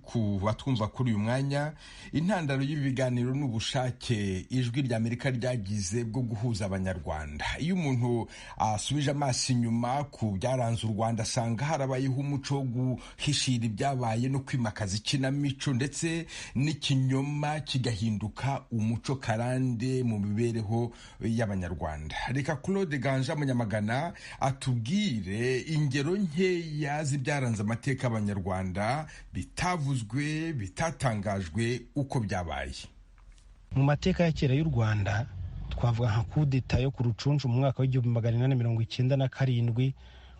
ku batwumva kuri uyu mwanya. Intandaro y'ibiganiro n'ubushake ijwi ry'Amerika ryagize bwo guhuza abanyarwanda. Iyo umuntu asubije amaso inyuma ku byaranze u Rwanda asanga harabayeho umuco wo guhishira ibyabaye no kwimakaza ikinamico ndetse n'ikinyoma kigahinduka umuco karande mu mibereho y'abanyarwanda. Reka Claude Ganja Munyamagana atubwire ingero nkeya z'ibyaranze amateka y'abanyarwanda bitavuzwe bitatangajwe uko byabaye. Mu mateka ya kera y'u Rwanda twavuga nka kudeta yo ku Rucunshu mu mwaka w'1897,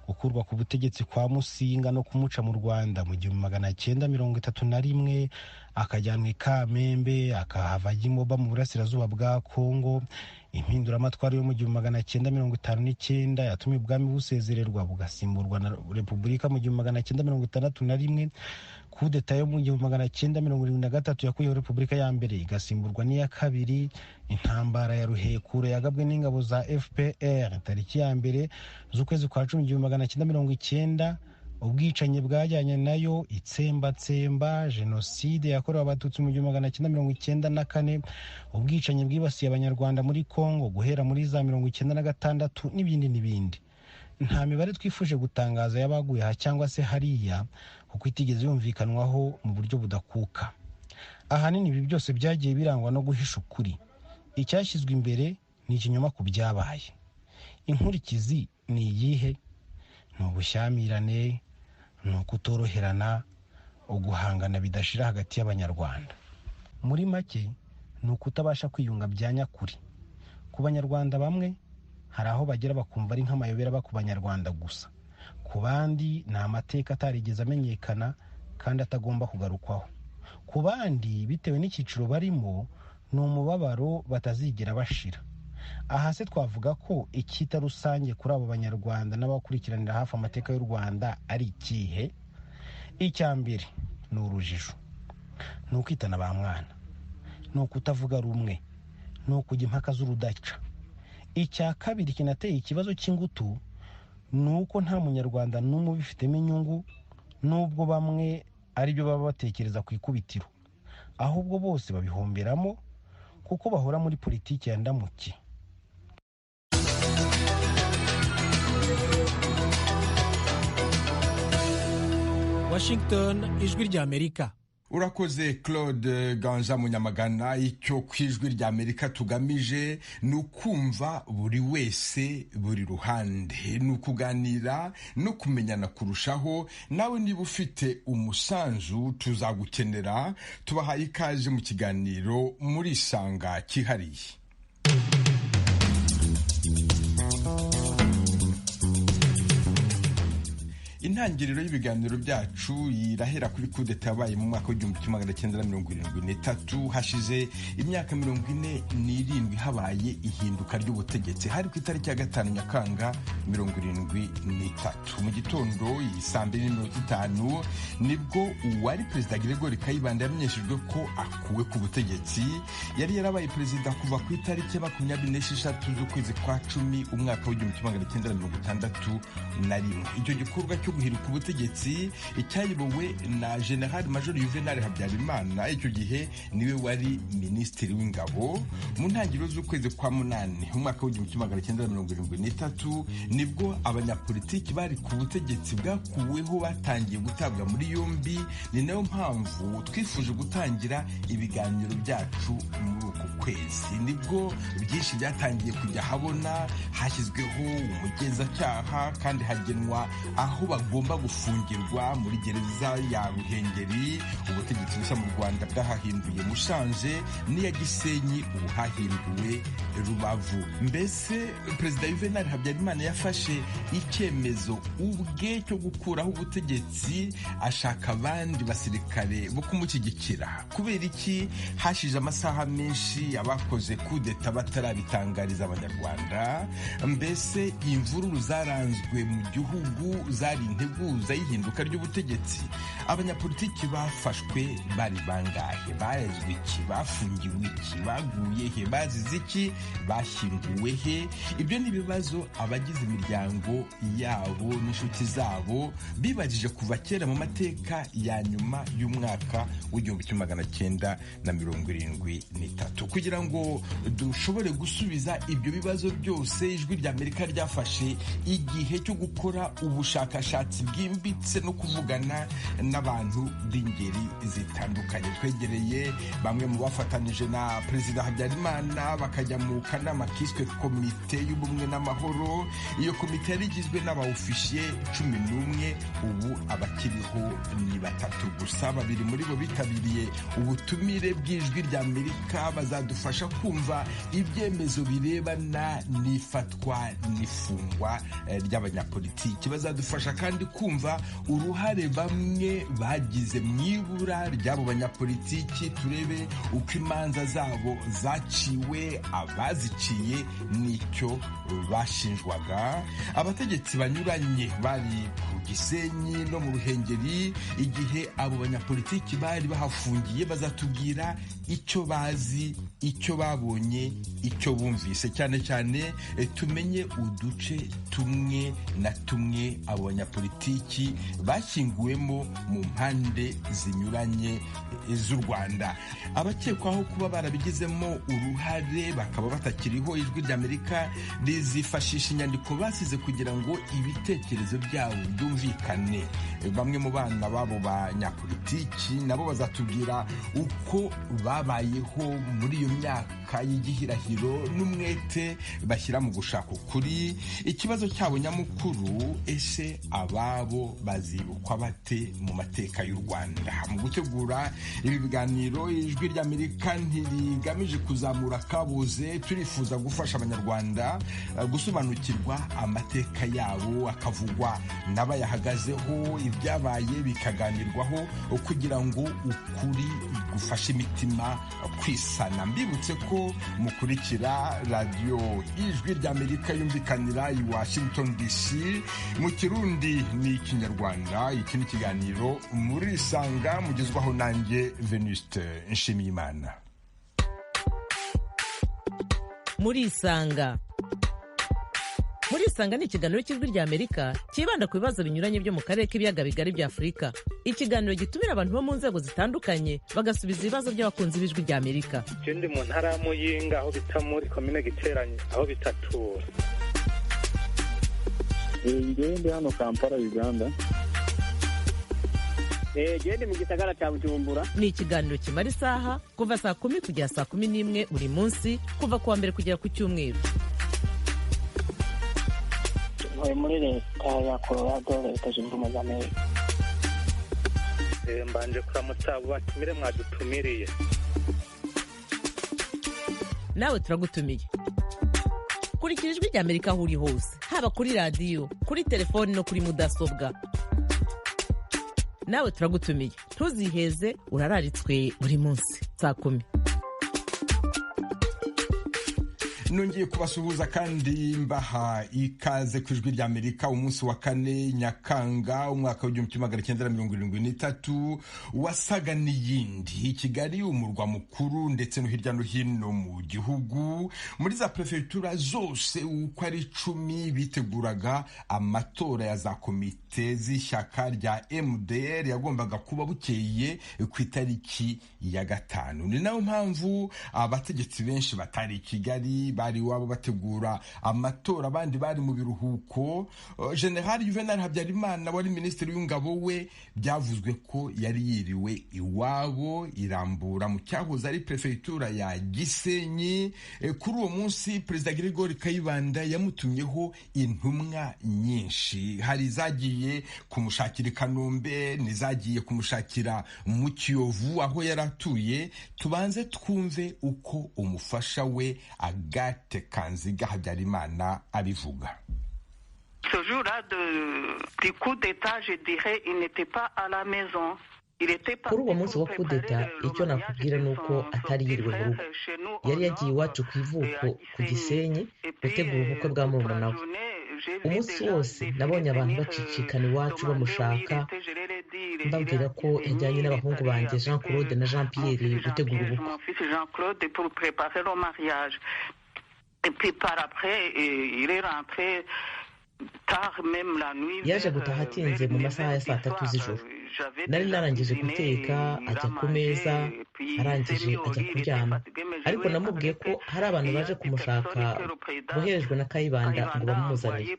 gukurwa ku butegetsi kwa Musinga no kumuca mu Rwanda mu 1931, akajyanwa i Kamembe akahava Gimoba mu burasirazuba bwa Kongo. Impinduramatwara yo mu 1959 yatumye ubwami busezererwa bugasimburwa na Repubulika mu 1961. Kudeta yo mu 1973 yakuyeho Repubulika ya mbere igasimburwa n'iya kabiri. Intambara ya Ruhekura yagabwe n'ingabo za FPR tariki ya mbere z'ukwezi kwa 10 1990. Ubwicanyi bwajyanye nayo itsembatsemba jenoside yakorewe abatutsi mu 1994, ubwicanyi bwibasiye abanyarwanda muri Kongo guhera muri za 1996 n'ibindi. Nta mibare twifuje gutangaza y'abaguye aha cyangwa se hariya kuko itigeze yumvikanwaho mu buryo budakuka. Ahanini ibi byose byagiye birangwa no guhisha ukuri. Icyashyizwe imbere ni ikinyoma ku byabaye. Inkurikizi ni iyihe? Ni ubushyamirane, ni ukutoroherana, uguhangana bidashira hagati y'abanyarwanda. Muri make ni ukutabasha kwiyunga bya nyakuri. Ku banyarwanda bamwe hari aho bagera bakumva ari nk'amayobera ku banyarwanda gusa. Ku bandi ni amateka atarigeze amenyekana kandi atagomba kugarukwaho. Ku bandi bitewe n'icyiciro barimo ni umubabaro batazigera bashira. Aha se twavuga ko icyita rusange kuri abo banyarwanda n'abakurikiranira hafi amateka y'u Rwanda ari ikihe? Icya mbere ni urujijo, ni ukwitana ba mwana, ni ukutavuga rumwe, ni ukujya impaka z'urudaca. Icya kabiri kinateye ikibazo cy'ingutu ni uko nta munyarwanda n'umwe ubifitemo inyungu, nubwo bamwe ari byo baba batekereza ku ikubitiro, ahubwo bose babihomberamo kuko bahora muri politiki ya ndamuke. Washington, ijwi ry'Amerika. Urakoze Claude Ganja Munyamagana. Icyo kwijwi ry'Amerika tugamije ni ukumva buri wese buri ruhande, ni ukuganira no kumenyana kurushaho. Nawe niba ufite umusanzu tuzagukenera. Tubahaye ikaze mu kiganiro muri Isanga cyihariye. Intangiriro y'ibiganiro byacu irahera kuri kudeta yabaye mu mwaka w'1973. hashize imyaka 47 habaye ihinduka ry'ubutegetsi. Hari ku itariki ya 5 Nyakanga 1973 mu gitondo saa 2:05 nibwo uwari perezida Gregory Kayibanda yamenyeshejwe ko akuwe ku butegetsi. Yari yarabaye perezida kuva ku itariki ya 26 z'ukwezi kwa 10 umwaka w'1961. Icyo gikorwa cyo guhiruka ubutegetsi cyayobowe na General Major Juvenal Habyarimana. Icyo gihe niwe wari minisitiri w'ingabo. Mu ntangiriro z'ukwezi kwa 8 umwaka w'1973 nibwo abanyapolitiki bari ku butegetsi bwakuweho batangiye gutabwa muri yombi. Ni nayo mpamvu twifuje gutangira ibiganiro byacu muri uku kwezi. Nibwo byinshi byatangiye kujya habona, hashyizweho umugenzacyaha kandi hagenwa aho bagomba gufungirwa muri gereza ya Ruhengeri. Ubutegetsi bushya mu Rwanda bwahahinduye Musanze, n'iya Gisenyi ubu hahinduwe Rubavu. Mbese perezida Juvenal Habyarimana yafashe icyemezo ubwe cyo gukuraho ubutegetsi, ashaka abandi basirikare bo kumushyigikira. Kubera iki hashije amasaha menshi abakoze kudeta batarabitangariza abanyarwanda? Mbese imvururu zaranzwe mu gihugu zari integuza y'ihinduka ry'ubutegetsi? abanyapolitiki bafashwe bari bangahe, barezwe iki, bafungiwe iki, baguye he, bazize iki, bashyinguwe he? Ibyo ni ibibazo abagize imiryango yabo n'inshuti zabo bibajije kuva kera mu mateka ya nyuma y'umwaka w'1973. Kugira ngo dushobore gusubiza ibyo bibazo byose, Ijwi ry'Amerika ryafashe igihe cyo gukora ubushakashatsi bwimbitse no kuvugana n'abantu b'ingeri zitandukanye. Twegereye bamwe mu bafatanije na Perezida Habyarimana bakajya mu kanama kiswe Komite y'Ubumwe n'Amahoro. Iyo komite yari igizwe n'abaofisiye 11, ubu abakiriho ni 3 gusa. 2 muri bo bitabiriye ubutumire bw'Ijwi ry'Amerika, bazadufasha kumva ibyemezo birebana n'ifatwa n'ifungwa ry'abanyapolitiki. Bazadufasha kandi kumva uruhare bamwe bagize mu ibura ry'abo banyapolitiki, turebe uko imanza zabo zaciwe, abaziciye n'icyo bashinjwaga. Abategetsi banyuranye bari ku Gisenyi no mu Ruhengeri igihe abo banyapolitiki bari bahafungiye, bazatubwira icyo bazi, icyo babonye, icyo bumvise. Cyane cyane tumenye uduce tumwe na tumwe abo banyapolitiki bashyinguwemo mu mpande zinyuranye z'u Rwanda. Abakekwaho kuba barabigizemo uruhare bakaba batakiriho, Ijwi ry'Amerika rizifashisha inyandiko basize kugira ngo ibitekerezo byabo byumvikane. Bamwe mu bana babo banyapolitiki nabo bazatubwira uko babayeho muri iyo myaka y'igihirahiro n'umwete bashyira mu gushaka ukuri. Ikibazo cyabo nyamukuru, ese ababo bazibukwa bate mu mateka y'u Rwanda? Mu gutegura ibi biganiro, Ijwi ry'Amerika ntirigamije kuzamura kabuze, turifuza gufasha abanyarwanda gusobanukirwa amateka yabo, akavugwa n'abayahagazeho, ibyabaye bikaganirwaho kugira ngo ukuri gufashe imitima kwisana. Mbibutse ko mukurikira radiyo Ijwi ry'Amerika yumvikanira i Washington DC mu Kirundi n'Ikinyarwanda. Iki ni ikiganiro Murisanga mugezwaho nanjye Venuste Nshimiyimana. Murisanga ni ikiganiro cy'Ijwi ry'Amerika kibanda ku bibazo binyuranye byo mu karere k'ibiyaga bigari bya Afurika. Ikiganiro gitumira abantu bo mu nzego zitandukanye bagasubiza ibibazo by'abakunzi b'Ijwi ry'Amerika. Ndi mu ntara ya Muyinga, aho bita muri komine Giteranyi, aho bitatura. Ndi hano Kampala, Uganda. Ndi mu gisagara cya Bujumbura. Ni ikiganiro kimara isaha kuva saa 10 kugera saa 11 buri munsi, kuva kuwa mbere kugera ku Cyumweru. Muri leta ya Colorado, Leta Zunze Ubumwe za Amerika. Mbanje kuramutsa abo batumire mwadutumiriye. Nawe turagutumiye. Kurikira Ijwi ry'Amerika aho uri hose, haba kuri radiyo, kuri telefoni no kuri mudasobwa. Nawe turagutumiye, ntuziheze, urararitswe buri munsi saa 10. Nongeye kubasuhuza kandi mbaha ikaze ku Ijwi ry'Amerika. Umunsi wa 4 Nyakanga umwaka w'1973 wasaga n'iyindi. I Kigali, umurwa mukuru, ndetse no hirya no hino mu gihugu, muri za prefectura zose uko ari 10 biteguraga amatora ya za komite z'ishyaka rya MDR yagombaga kuba bukeye ku itariki ya 5. Ni nayo mpamvu abategetsi benshi batari i Kigali, bari wabo bategura amatora, abandi bari mu biruhuko. General Juvenal Habyarimana wari minisitiri w'ingabo we byavuzwe ko yari yiriwe iwabo Irambura mu cyahoze ari prefectura ya Gisenyi. Kuri uwo munsi Perezida Gregory Kayibanda yamutumyeho intumwa nyinshi. Hari zagiye kumushakira Kanombe, nizagiye kumushakira mu Kiyovu aho yaratuye. Tubanze twumve uko umufasha we Agathe Kanziga Habyarimana abivuga. Ce jour-là du coup d'état, je dirais, il n'était pas à la maison. Kuri uwo munsi wa kudeta, icyo nakubwira ni uko atari yiriwe mu rugo. Yari yagiye iwacu ku ivuko ku Gisenyi gutegura ubukwe bwa murumuna we. umunsi wose nabonye abantu bacicikana iwacu bamushaka mbabwira ko yajyanye n'abahungu banjye Jean Claude na Jean Pierre gutegura ubukwe. yaje gutaha atinze mu masaha ya 3 z'ijoro. nari narangije guteka ajya ku meza arangije ajya kuryama, ariko namubwiye ko hari abantu baje kumushaka boherejwe na Kayibanda ngo bamuzanire.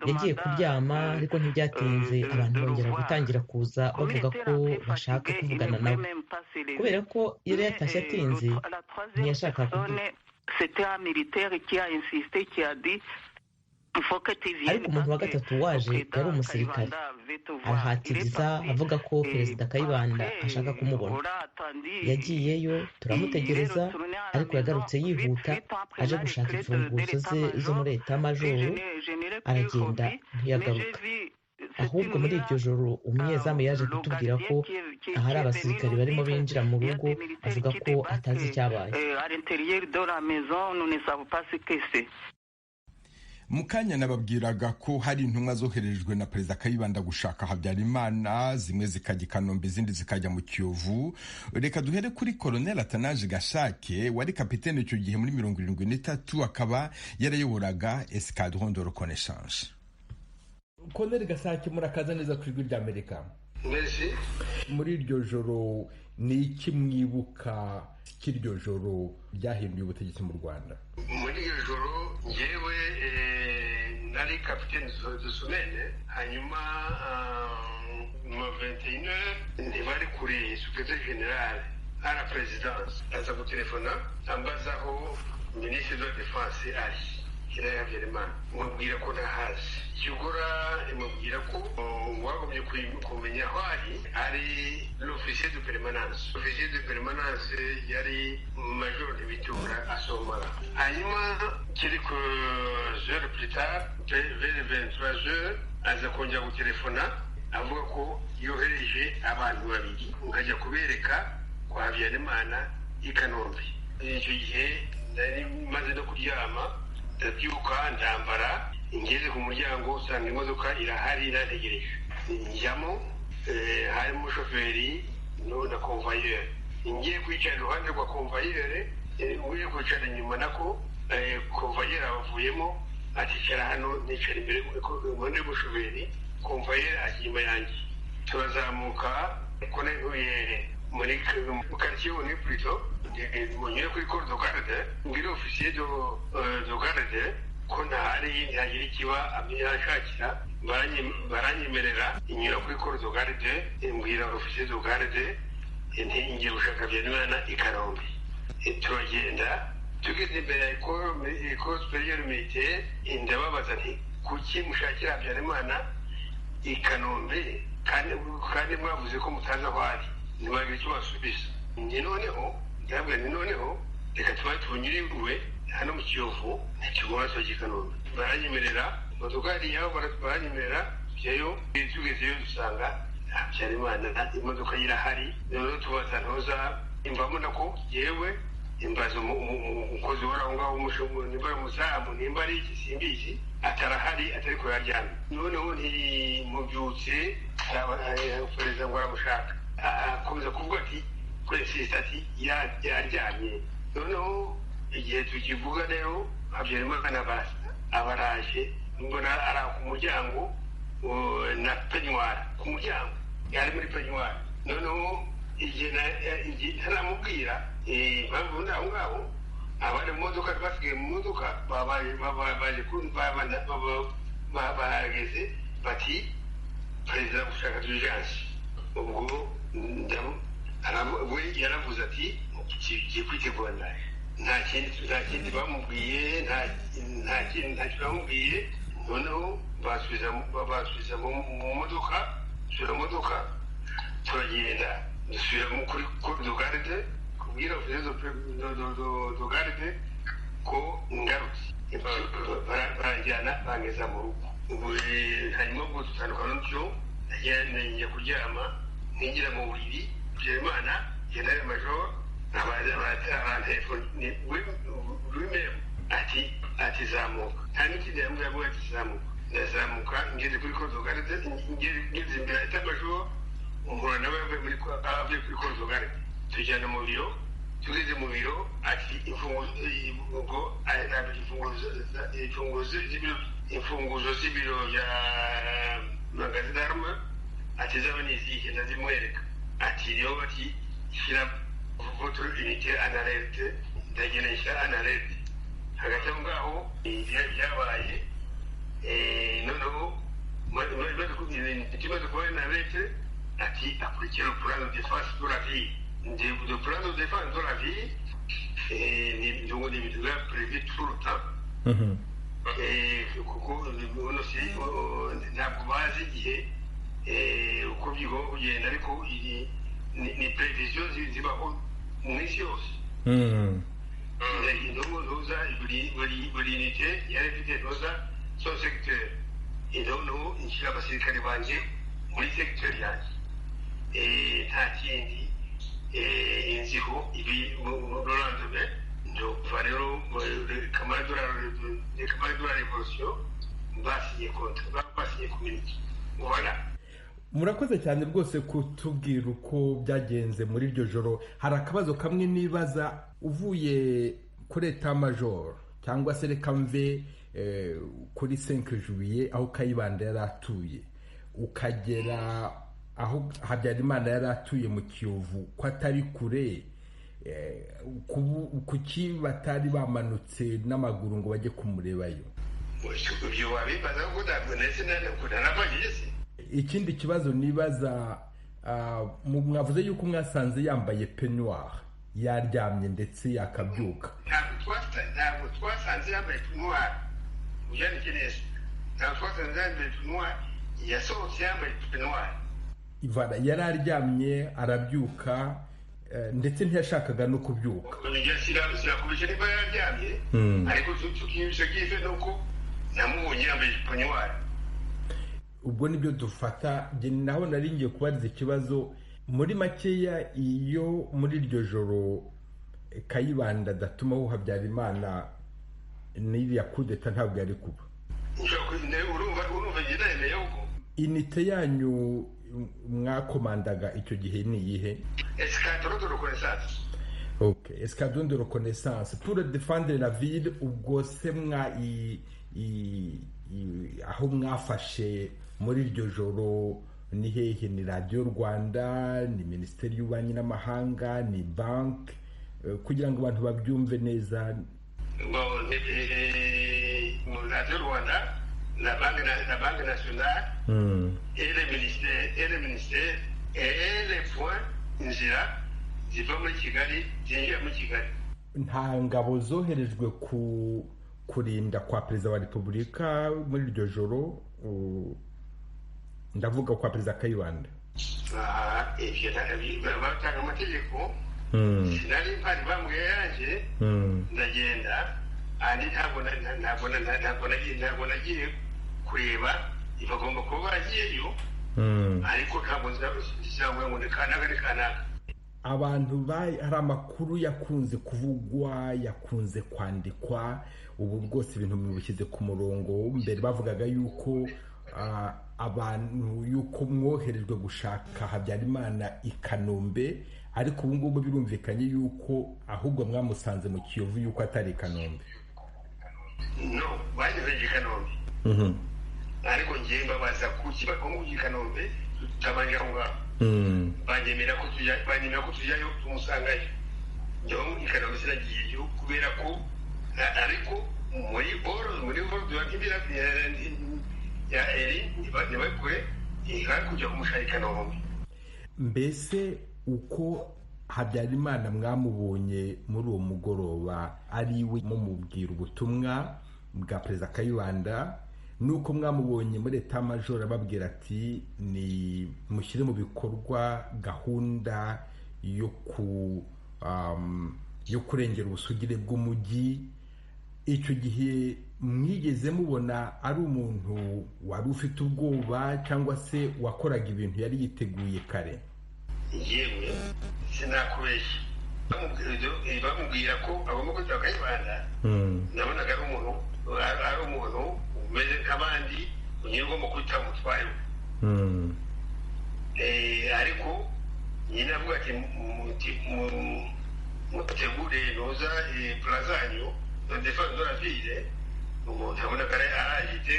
yagiye kuryama ariko ntibyatinze abantu bongera gutangira kuza bavuga ko bashaka kuvugana nawe, kubera ko yari yatashye atinze ntiyashaka kuvuga. ariko umuntu wa gatatu waje yari umusirikare, arahatiriza avuga ko perezida Kayibanda ashaka kumubona. yagiyeyo turamutegereza, ariko yagarutse yihuta aje gushaka imfunguzo ze zo muri eta majoro, aragenda ntiyagaruka. ahubwo muri iryo joro umunyezamu yaje kutubwira ko ahari abasirikare barimo binjira mu rugo, avuga ko atazi icyabaye. mu kanya nababwiraga ko hari intumwa zoherejwe na perezida Kayibanda gushaka Habyarimana, zimwe zikajya i Kanombe izindi zikajya mu Kiyovu. Reka duhere kuri Colonel Atanaje Gashake wari kapitene icyo gihe muri 73, akaba yarayoboraga Escadron de Reconnaissance. Colonel Gashake, murakaza neza ku Ijwi ry'Amerika. muri iryo joro ni iki mwibuka cy'iryo joro ryahinduye ubutegetsi mu Rwanda? muri iryo joro yewe nari kapitene Dusumene, hanyuma mu 21 ntibari kuri secrétaire général à la présidence, aza gutelefona ambazaho ministre de la défense ari Kiraya Habyarimana, mubwira ko ntahazi. Yugura imubwira ko wagomye kumenya aho ari l'officier de permanence. L'officier de permanence yari major de Bitura Asomara. hanyuma quelques heures plus tard, vers 23 heures, aza kongera gutelefona avuga ko yohereje abantu babiri nkajya kubereka kwa Habyarimana i Kanombe. icyo gihe nari maze no kuryama, ndabyuka ndambara, ngeze ku muryango usanga imodoka irahari irategereje. njyamo, harimo umushoferi na convoyeur. ngiye kwicara iruhande rwa convoyeur, ngiye kwicara inyuma nako convoyeur avuyemo aticara hano, nicara imbere iruhande rw'umushoferi, convoyeur ajya inyuma yanjye. turazamuka kone muri quartier ni plutôt munyure kuri corps de garde, ngira officier de garde ko ntagira ikiba amyashakira, baranyemerera inyura kuri corps de garde, mbwira officier de garde ntingiye gushaka Habyarimana i Kanombe. turagenda tugeze imbere ya école supérieure militaire, ndababaza nti kuki mushakira Habyarimana i Kanombe kandi mwavuze ko mutazi aho ari? ntibagira icyo basubiza. ni noneho reka tuba tunyuriwe hano mu Kiyovu, ntikigomba sohoka Kanombe. baranyemerera, imodoka yabo baranyemerera tujyayo. tugezeyo dusanga Habyarimana imodoka irahari. noneho tubaza ntoza imvamo nako yewe imbaza umukozi wari aho ngaho, nimba ari umuzamu nimba ari iki simbizi, atarahari, atari ko yaryamye. noneho ntimubyutse perezida ngo aramushaka, akomeza kuvuga ati perezida ati yaryamye. noneho igihe tukivuga rero Habyarimana abaraje, mbona ari ku muryango na peignoir ku muryango, yari muri peignoir. noneho igihe ntaramubwira impamvu ndaho ngaho, abari mu modoka basigaye mu modoka bahageze bati perezida gushaka d'urgence. ubwo we yaravuze ati kigiye kwitegura ndaje. nta kindi bamubwiye, nta kintu bamubwiye. noneho basubiza mu modoka, turagenda dusubira kuri corps de garde, kubwira officier de garde ko ngarutse. baranjyana bangeza mu rugo. hanyuma ubwo dutandukana n'utyo, njya kuryama. ninjira mu buriri Habyarimana general major abatelefoni lui-même ati zamuka nta n'ikindi yambwira ati zamuka ndazamuka ngeze kuri Kozogarde ngeze imbere ya major umuntu nawe avuye kuri Kozogarde tujyana mu biro tugeze mu biro ati imfunguzo z'ibiro bya magasin d'arme ati zaba ni izihe ndazimwereka ati rero bati shyira votre unité en alerte ndagenda nshyira en alerte hagati aho ngaho byabaye noneho ikibazo kuba en alerte ati akurikira plan de défense de la vie le plan de défense de la vie ni ibintu biba prévu tout le temps kuko ntabwo bazi igihe uko bigomba kugenda ariko ni prevision zibaho mu isi yose ntuza buri unité yari ifite ntuza son secteur noneho nshyira abasirikare banjye muri secteur yanjye nta kindi inziho ibi mu lendemain ndumva rero camarade de la révolution basinye contrat basinye communiqué voilà. Murakoze cyane rwose kutubwira uko byagenze muri iryo joro. Hari akabazo kamwe nibaza, uvuye kuri etat major cyangwa se reka mve kuri 5 juillet aho Kayibanda yari atuye ukagera aho Habyarimana yari atuye mu Kiyovu, ko atari kure, kuki batari bamanutse n'amaguru ngo bajye kumurebayo? Ikindi kibazo nibaza, mwavuze yuko mwasanze yambaye peignoir yaryamye ndetse yakabyuka. Ntabwo twasanze yambaye peignoir uyanike neza, ntabwo twasanze yambaye peignoir, yasohotse yambaye peignoir. Ivana yari aryamye arabyuka ndetse ntiyashakaga no kubyuka. Sirakubije niba yaryamye ariko tukibisha kife nuko namubonye yambaye peignoir. Ubwo nibyo dufata. Naho nari ngiye kubariza ikibazo muri makeya, iyo muri iryo joro Kayibanda datumaho Habyarimana n'iriya kudeta ntabwo yari kuba. Urumva ngendane yuko inite yanyu mwakomandaga icyo gihe ni iyihe? Escadron de reconnaissance. Ok, escadron de reconnaissance pour défendre la ville. Ubwo se aho mwafashe muri iryo joro ni hehe? Ni Radio Rwanda, ni Minisiteri y'Ububanyi n'Amahanga, ni bank, kugira ngo abantu babyumve neza? Radio Rwanda, la Banque nationale, et le ministère, et les points inzira ziva muri Kigali zinjira muri Kigali. Nta ngabo zoherejwe kurinda kwa Perezida wa Repubulika muri iryo joro? Ndavuga kwa Perezida Kayibanda. Ibyo batanga amategeko, sinari mpari bambwiye yanjye ndagenda, andi ntabwo nagiye kureba, bagomba kuba baragiyeyo ariko ntabwo nzabona ngo ni kanaka. Abantu hari amakuru yakunze kuvugwa, yakunze kwandikwa, ubu rwose ibintu bishyize ku murongo. Mbere bavugaga yuko abantu yuko mwoherejwe gushaka Habyarimana i Kanombe, ariko ubu ngubu birumvikanye yuko ahubwo mwamusanze mu Kiyovu, yuko atari i Kanombe. No, banyereje Kanombe. Ariko ngiye mbabaza kuki bakongo i Kanombe tutabanje aho ngaho. Banyemera ko tujyayo tumusangayo. Njyewe i Kanombe sinagiyeyo kubera ko ariko muri boro yakibira ya eri ntibakure ihari kujya kumushaka i Kanombe. Mbese uko Habyarimana mwamubonye muri uwo mugoroba ari we mumubwira ubutumwa bwa Perezida Kayibanda, nuko mwamubonye muri etat major ababwira ati ni mushyire mu bikorwa gahunda yo kurengera ubusugire bw'umujyi, icyo gihe mwigeze mubona ari umuntu wari ufite ubwoba cyangwa se wakoraga ibintu yari yiteguye kare? yewe sinakubeshya bamubwira ko agomba kwitaba Kayibanda nabonaga ari umuntu umeze nk'abandi nyine ugomba kwitaba umutware we ariko nyine avuga ati mutegure noza plazanyo no defense de la ville umuntu abona kare aragite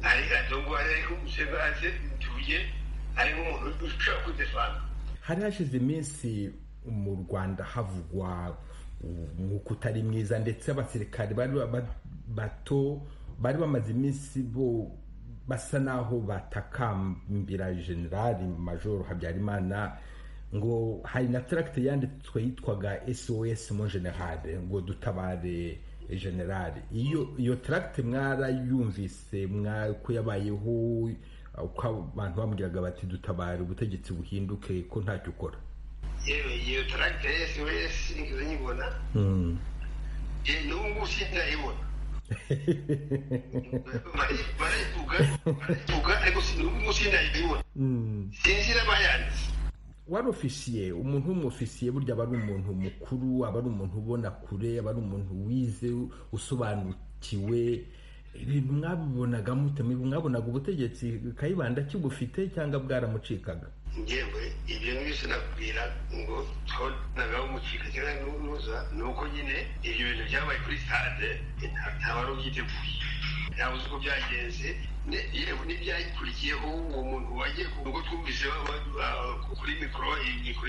ari adongo ari kumusega ase tuye ari umuntu ushaka kudefanda. Hari hashize iminsi mu Rwanda havugwa nk'uko utari mwiza, ndetse abasirikari bato bari bamaze iminsi bo basa naho batakambira General Major Habyarimana ngo hari na tracte yanditswe yitwaga SOS mon General, ngo dutabare General. Iyo tracte mwarayumvise ko yabayeho, uko abantu bamubwiraga bati dutabare ubutegetsi buhinduke ko ntacyo ukora? Iyo tracte ya SOS ngize nyibona n'ubu sindayibona. Barayivuga ariko n'ubu sindayibona. Sinzi n'abayanditse. Wari ofisiye, umuntu w'umufisiye burya aba ari umuntu mukuru, aba ari umuntu ubona kure, aba ari umuntu wize usobanukiwe. Ibintu mwabibonaga mute? Mwabonaga ubutegetsi Kayibanda kibufite cyangwa bwaramucikaga? Ngewe ibyo byose nakubwira ngo twabonaga umucika cyangwa n'uza nuko nyine ibyo bintu byabaye kuri stade ntabari ubyiteguye, ntabuze uko byagenze. Yewe n'ibyayikurikiyeho uwo muntu wagiye kuko twumvise kuri mikoro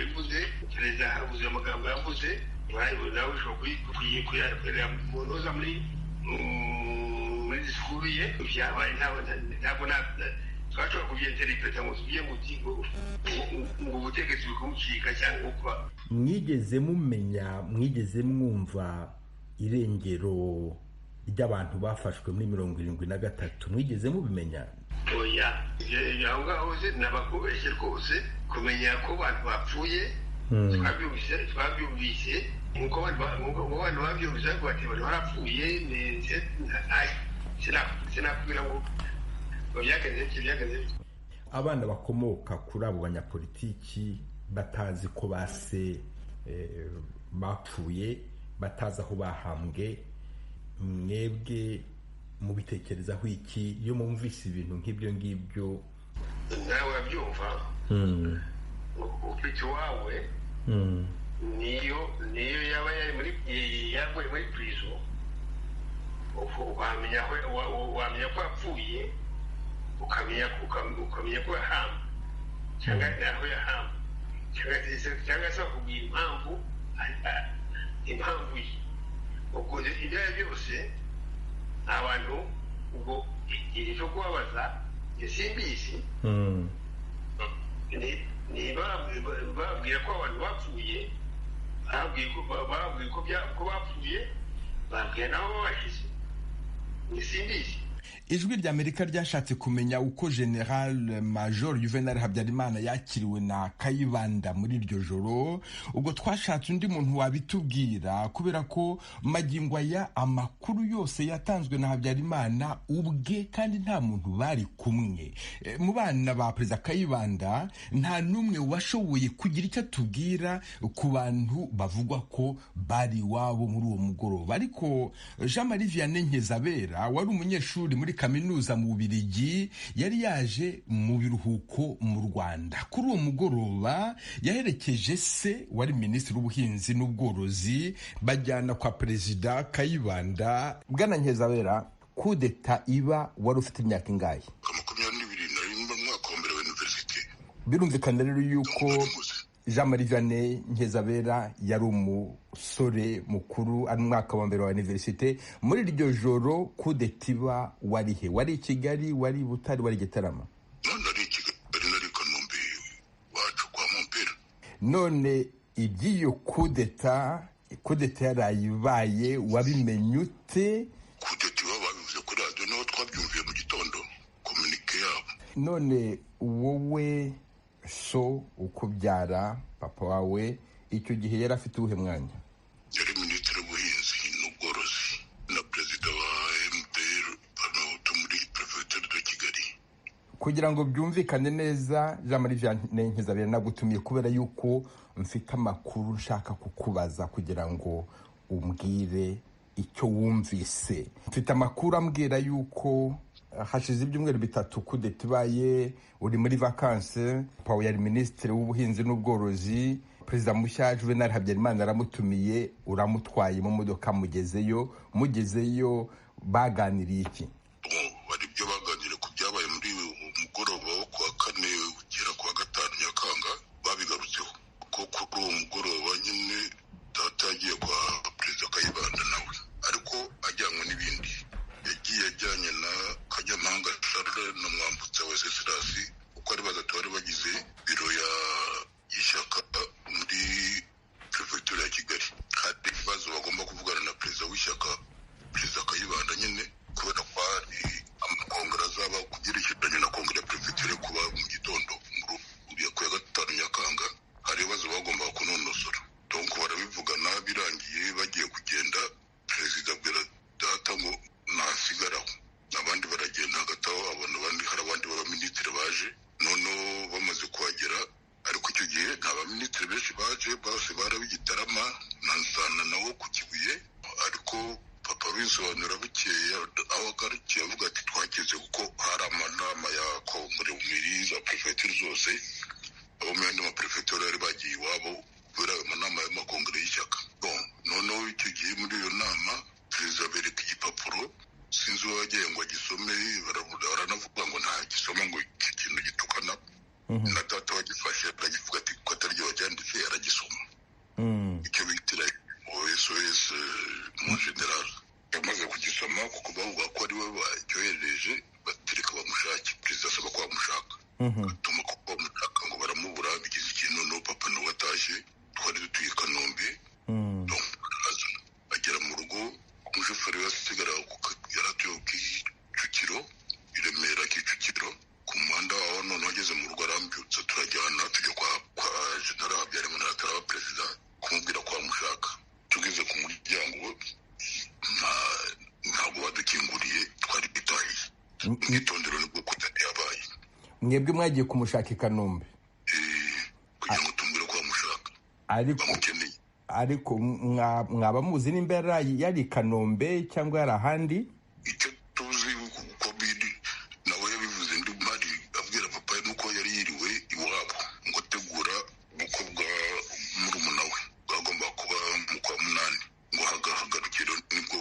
ivuze perezida habuze amagambo yavuze nawe ushobora kuyakorera mu ntuza muri disikuru ye. Byabaye ntabwo twashobora kubyenterepeta ngo tugiye ngo ubutegetsi bukumucika cyangwa uko. Mwigeze mwumva irengero ry'abantu bafashwe muri 73? Mwigeze mubimenya? Oya, aho ngaho nabakubeshye rwose kumenya ko abantu bapfuye twabyumvise nk'uko abantu babyumvise ariko bati bari barapfuye. Sinakubwira ngo byagenze. Abana bakomoka kuri abo banyapolitiki batazi ko base bapfuye, batazi aho bahambwe, mwebwe mubitekerezaho iki iyo mwumvise ibintu nk'ibyo ngibyo? Nawe urabyumva, ufite iwawe niyo yaba yaguye muri prison, wamenya ko yapfuye, ukamenya ko yahamba cyangwa aho yahamba, cyangwa se bakubwira impamvu ye. Ubwo ibyo byose abantu ubwo iri cyo kubabaza simbizi, bababwira ko abantu bapfuye, bababwiye ko bapfuye, bababwira nabo babashyize simbizi. Ijwi ry'Amerika ryashatse kumenya uko General Major Juvenal Habyarimana yakiriwe na Kayibanda muri iryo joro. Ubwo twashatse undi muntu wabitubwira, kubera ko magingo aya amakuru yose yatanzwe na Habyarimana ubwe kandi nta muntu bari kumwe. Mu bana ba Perezida Kayibanda nta numwe washoboye kugira icyo atubwira ku bantu bavugwa ko bari iwabo muri uwo mugoroba. Ariko Jean Marie Vianney Nkezabera wari umunyeshuri muri kaminuza mu Bubiligi yari yaje mu biruhuko mu Rwanda. Kuri uwo mugoroba yaherekeje se wari minisitiri w'ubuhinzi n'ubworozi, bajyana kwa Perezida Kayibanda. Bwana Nkezabera, kudeta iba wari ufite imyaka ingahe? 22 mu mwaka wa mbere wa university. Birumvikana rero yuko Jean Marie Vianney Nkezabera yari umusore mukuru, ari mwaka wa mbere wa universite. Muri iryo joro kudeta iba wari he? Wari i Kigali, wari i Butare, wari i Gitarama? Nari i Kigali, nari Kanombe wacu kwa Mompera. None iby'iyo kudeta yarayibaye wabimenye ute? Kudeta iba babivuze kuri radio, naho twabyumviye mu gitondo communique yabo. None wowe so ukubyara papa wawe icyo gihe yari afite uwuhe mwanya? Yari minisitiri w'ubuhinzi n'ubworozi na perezida wa MPR hano muri prefecture de Kigali. kugira ngo byumvikane neza Jean Marie Vianney Nkizabera nagutumiye kubera yuko mfite amakuru nshaka kukubaza kugira ngo umbwire icyo wumvise. Mfite amakuru ambwira yuko hashize ibyumweru 3 kudeta ibaye, uri muri vacances, Paul yari minisitiri w'ubuhinzi n'ubworozi, perezida mushya Juvenal Habyarimana aramutumiye, uramutwaye mu modoka mugezeyo baganiriye iki? Bari byo baganire ku byabaye muri umugoroba wo kwa 4 ugera kwa 5 Nyakanga, babigarutseho ko kuri uwo mugoroba nyine data yagiye kwa perezida Kayibanda nawe, ariko ajyanywe n'ibindi. Yagiye ajyanye na Kanyamahanga Charles na Mwambutsa Wenceslas, uko ari batatu bari bagize biro y'ishyaka muri prefecture ya Kigali. Hari ibibazo bagomba kuvugana na perezida w'ishyaka, perezida Kayibanda nyine, kubera ko hari amakongera azaba kugerekeranye na kongere prefecture kuba mu gitondo muri ku ya 5 Nyakanga. Hari ibibazo bagomba kunonosora, donc barabivugana. Birangiye bagiye kugenda, perezida abwira data ngo nasigaraho, abandi baragenda. Hagati aho hari abandi b'abaminisitiri baje, noneho bamaze kuhagera, ariko icyo gihe nta baminisitiri benshi baje, bose barabigitarama na Nsana nawo ku Kibuye. Ariko papa bisobanura bukeye aho agarukiye avuga ati twageze kuko hari amanama ya kongere muri za prefecture zose, abo mu yandi maprefecture bari bagiye iwabo kubera amanama y'amakongere y'ishyaka. Noneho icyo gihe muri iyo nama perezida bereka igipapuro, sinzi uwagiye ngo agisome, baranavuga ngo nta gisoma ngo iki kintu gitukana. Na data wagifashe aragivuga ati ko atari ryo wacyanditse, aragisoma. Icyo bitira SOS mu general yamaze kugisoma, kuko bavuga ko ari we bacyohereje, batereka bamushake. Perezida asaba ko bamushaka, atuma ko bamushaka ngo baramubura, bigize ikintu. No papa nawe atashye, twari dutuye i Kanombe, agera mu rugo. Umushoferi wasigara yaratuye ku Kicukiro, i Remera Kicukiro ku muhanda waho. None ageze mu rugo arambyutsa, turajyana tujya kwa General Habyarimana ataraba perezida kumubwira ko bamushaka. Tugeze ku muryango ntabwo badukinguriye, twari bitahiye. Mwitondero nibwo kudati yabaye. Mwebwe mwagiye kumushaka i Kanombe kugira ngo tumbwire ko bamushaka, bamukeneye. Ariko mwaba muzi nimba yari i Kanombe cyangwa yari ahandi? Icyo tuzi uko biri nawe yabivuze, ndi mari abwira papa nuko yari yiriwe iwabo ngo ategura ubukwe bwa murumuna we bwagomba kuba mu kwa 8, ngo hagarukire nibwo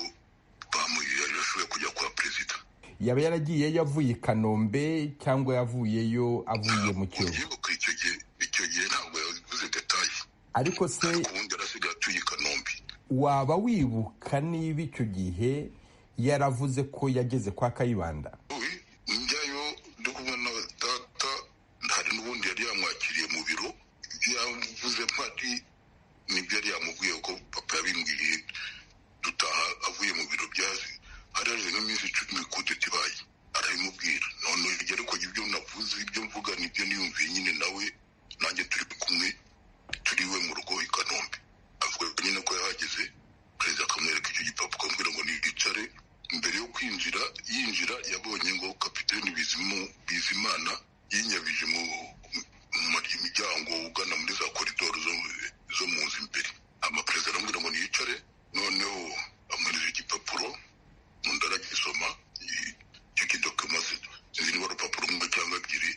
yashoboye kujya kwa perezida. Yaba yaragiye yavuye i Kanombe cyangwa yavuyeyo avuye mu Kiyovu? Icyo gihe ntabwo yavuze detaye, ariko se ubundi arasigaye atuye i Kanombe. Waba wibuka niba icyo gihe yaravuze ko yageze kwa Kayibanda? Njyayo ndi kumwe na data, hari n'ubundi yari yamwakiriye mu biro, yavuze mpati nibyo yari yamubwiye ko papa yabimbwiye. Dutaha avuye mu biro byazi, hari haje nk'iminsi 10 kudeta ibaye, arabimubwira. None ariko ibyo navuze, ibyo mvuga nibyo niyumviye nyine, nawe nanjye turi kumwe, turiwe mu rugo i Kanombe. Avuga nyine ko yahageze, perezida akamwereka icyo gipapuro, akamubwira ngo niyicare. Mbere yo yinjira yabonye ngo kapiteni Bizimana yinyabije mu miryango ugana muri za koridoro zo mu nzu imbere. Amaperezida aramubwira ngo niyicare, noneho amwereza igipapuro, undi aragisoma. Icyo kidokima sinzi niba urupapuro rumwe cyangwa ebyiri,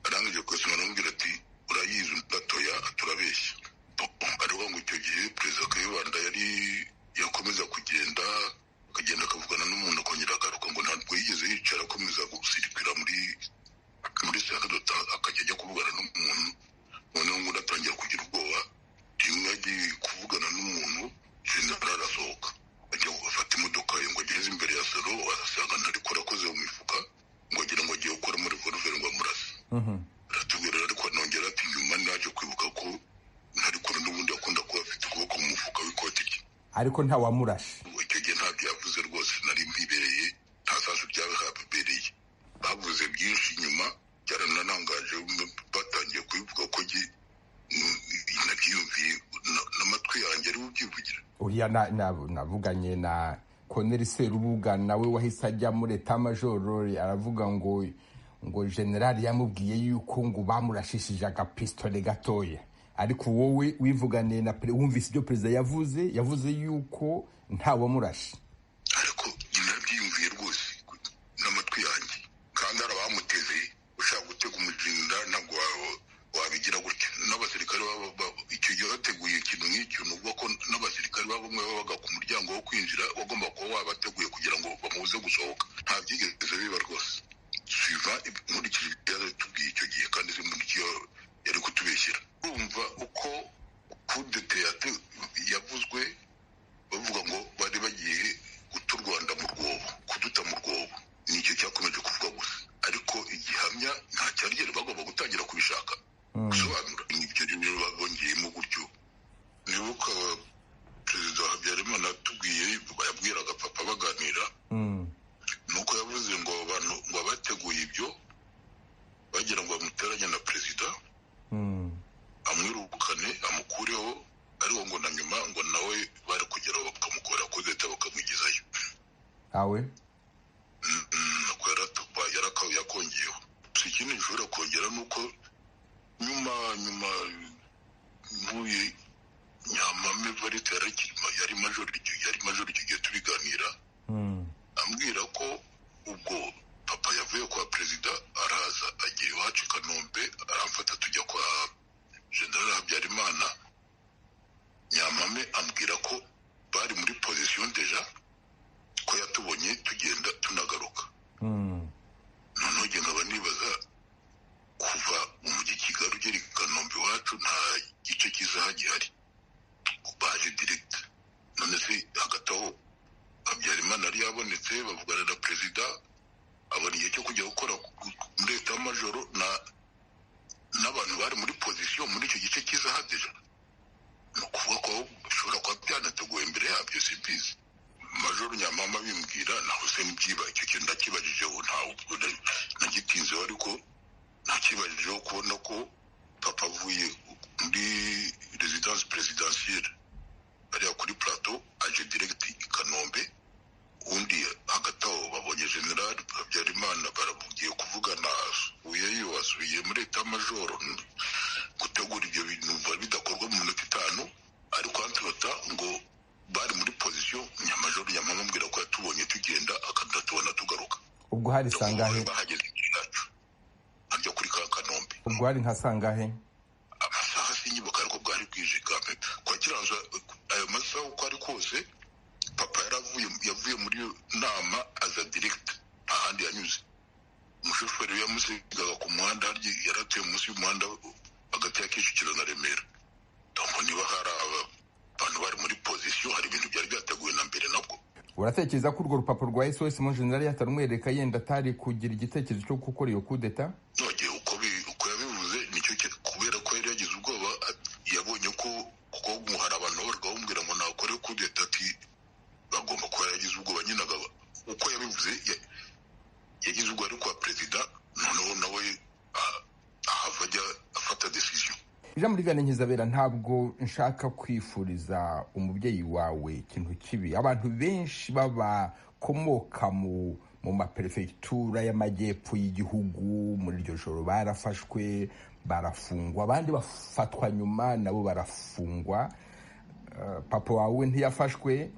arangije kuyasoma aramubwira ati urayizi ugatoya, turabeshya. Ariho ngo icyo gihe perezida Kayibanda yari yakomeza kugenda akavugana n'umuntu, akongera agaruka, ngo ntabwo yigeze yicara akomeza gusirikira muri sakadota, akajya ajya kuvugana n'umuntu. Noneho ngo atangira kugira ubwoba, rimwe agiye kuvugana n'umuntu, general arasohoka ajya gufata imodoka ye ngo ageze imbere ya salo, arasanga ntariko arakoze mu mifuka, ngo agira ngo agiye gukora muri revolver ngo amurase. Aratubwira ariko anongera ati nyuma naje kwibuka ko ntariko n'ubundi akunda kuba afite ukuboko mu mufuka w'ikoti rye, ariko ntawamurashe. Icyo gihe ntabyo yavuze rwose, nari mbibereye, nta sasu byawe habibereye. Bavuze byinshi nyuma, byarananangaje, batangiye kubivuga ko nabyiyumviye n'amatwi yanjye ari ubyivugira. Uriya navuganye na Colonel Serubuga, nawe wahise ajya muri etat major, aravuga ngo ngo generali yamubwiye yuko ngo bamurashishije agapistole gatoya, ariko wowe wivuganiye na wumvise ibyo perezida yavuze yuko ntawamurashe. ariko nabyiyumviye rwose n'amatwi yanjye, kandi hari abamuteze ushaka gutega umuzinda ntabwo wabigira gutya. N'abasirikare icyo gihe bateguye ikintu nk'icyo, ni ukuvuga ko n'abasirikare bamwe babaga ku muryango wo kwinjira wagomba kuba wabateguye kugira ngo bamubuze gusohoka. nta byigeze biba rwose. suiva nkurikije ibyo tubwiye icyo gihe, kandi zimurikiye yari kutubeshyira. urumva uko kudete yavuzwe, bavuga ngo bari bagiye guta u Rwanda mu rwobo, kuduta mu rwobo, nicyo cyakomeje kuvuga gusa, ariko igihamya nta cyarigere bagomba gutangira kubishaka gusobanura. Ibyo rero babongeyemo gutyo. Nibuka perezida Habyarimana atubwiye, yabwiraga papa baganira, nuko yavuze ngo abantu ngo abateguye ibyo bagira ngo bamuteranye na perezida amwirukane amukureho, ariko ngo na nyuma ngo nawe bari kugeraho bakamukora kudeta bakamwigizayo. awe yakongeyeho. Si ikindi gishobora kongera nuko nyuma nkuye Nyamame Varite yari major icyo gihe tubiganira, ambwira ko ubwo papa yavuye kwa perezida araza agiye iwacu i Kanombe, aramfata tujya kwa General Habyarimana. Nyamame ambwira ko bari muri position deja, ko yatubonye tugenda tunagaruka. noneho njye nkaba nibaza, kuva umujyi Kigali ugera i Kanombe iwacu nta gice cy'isaha gihari, baje direct. none se hagati aho Habyarimana yari yabonetse, bavugana na perezida, abona igihe cyo kujya gukora muri leta y'amajoro n'abantu bari muri position muri icyo gice cy'isaha deja. ni ukuvuga ko bishobora kuba byanateguwe mbere yabyo, simbizi. Majoro Nyamama bimbwira, naho se nibyiba icyo kintu ndakibajijeho, ntawe nagitinzeho, ariko nakibajijeho kubona ko papa avuye muri residence presidentielle ariya kuri plateau aje direct i Kanombe. undi hagati aho babonye General Habyarimana baravugiye kuvugana, asubiye muri leta y'amajoro gutegura ibyo bintu bidakorwa mu minota 5, ariko anturota ngo bari muri position. Nyamajoro Nyamama ambwira ko yatubonye tugenda, akadatubona tugaruka. ubwo hari sangahe? bahageze iwacu ajya kuri Kanombe. ubwo hari nka sangahe? amasaha sinyibuka, ariko bwari bwije kampe kwa Kiranza. ayo masaha uko ari kose, papa yavuye muri nama aza direct, ahandi yanyuze. umushoferi yamusigaga ku muhanda, yaratuye munsi y'umuhanda hagati ya Kicukiro na Remera. donc niba hari abantu bari muri position, hari ibintu byari byateguwe na mbere. nabwo uratekereza ko urwo rupapuro rwa SOS mo generali yatarumwereka, yenda atari kugira igitekerezo cyo gukora iyo kudeta? nogeye uko yabivuze, nicyo kubera ko yari yagize ubwoba. yabonye ko kuko hari abantu babaga bamubwira ngo nakore kudeta, ati bagomba kuba yagize ubwoba. nyine uko yabivuze yagize ubwoba ari kwa perezida, noneho nawe ahava ajya afata decision. Jean Marie Vianney Nkizabera, ntabwo nshaka kwifuriza umubyeyi wawe ikintu kibi. abantu benshi babakomoka mu maperefegitura y'amajyepfo y'igihugu muri iryo joro barafashwe, barafungwa, abandi bafatwa nyuma nabo barafungwa. papa wawe ntiyafashwe,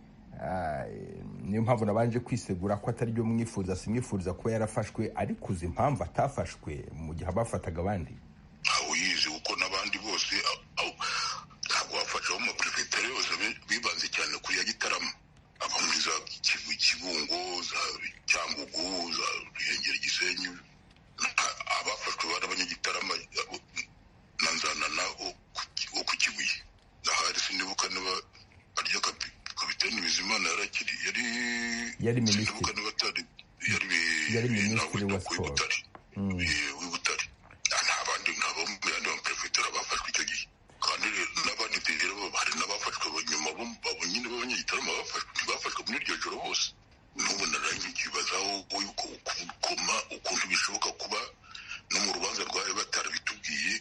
niyo mpamvu nabanje kwisegura ko atari byo mwifuriza. simwifuriza kuba yarafashwe, ariko uzi impamvu atafashwe mu gihe abafataga abandi? uyizi uko n'abandi bose ntabwo bafashaho mu maperefegitura yose bibanze cyane kuri ya Gitarama, aba muri za Kibungo, za Cyangugu, za Ruhengeri, Gisenyi. abafashwe bari abanyagitarama na Nzanana wo ku Kibuye. ahari sinibuka niba arya kapiteni Bizimana yari minisitiri, yari minisitiri wa siporo w'Ibutare. n'abandi b'amaperefegitura bafashwe icyo gihe, kandi n'abandi rero hari n'abafashwe nyuma nyine b'abanyagitarama ntibafashwe muri iryo joro bose. n'ubu nkibazaho ukuntu bishoboka kuba no mu rubanza rwawe batarabitubwiye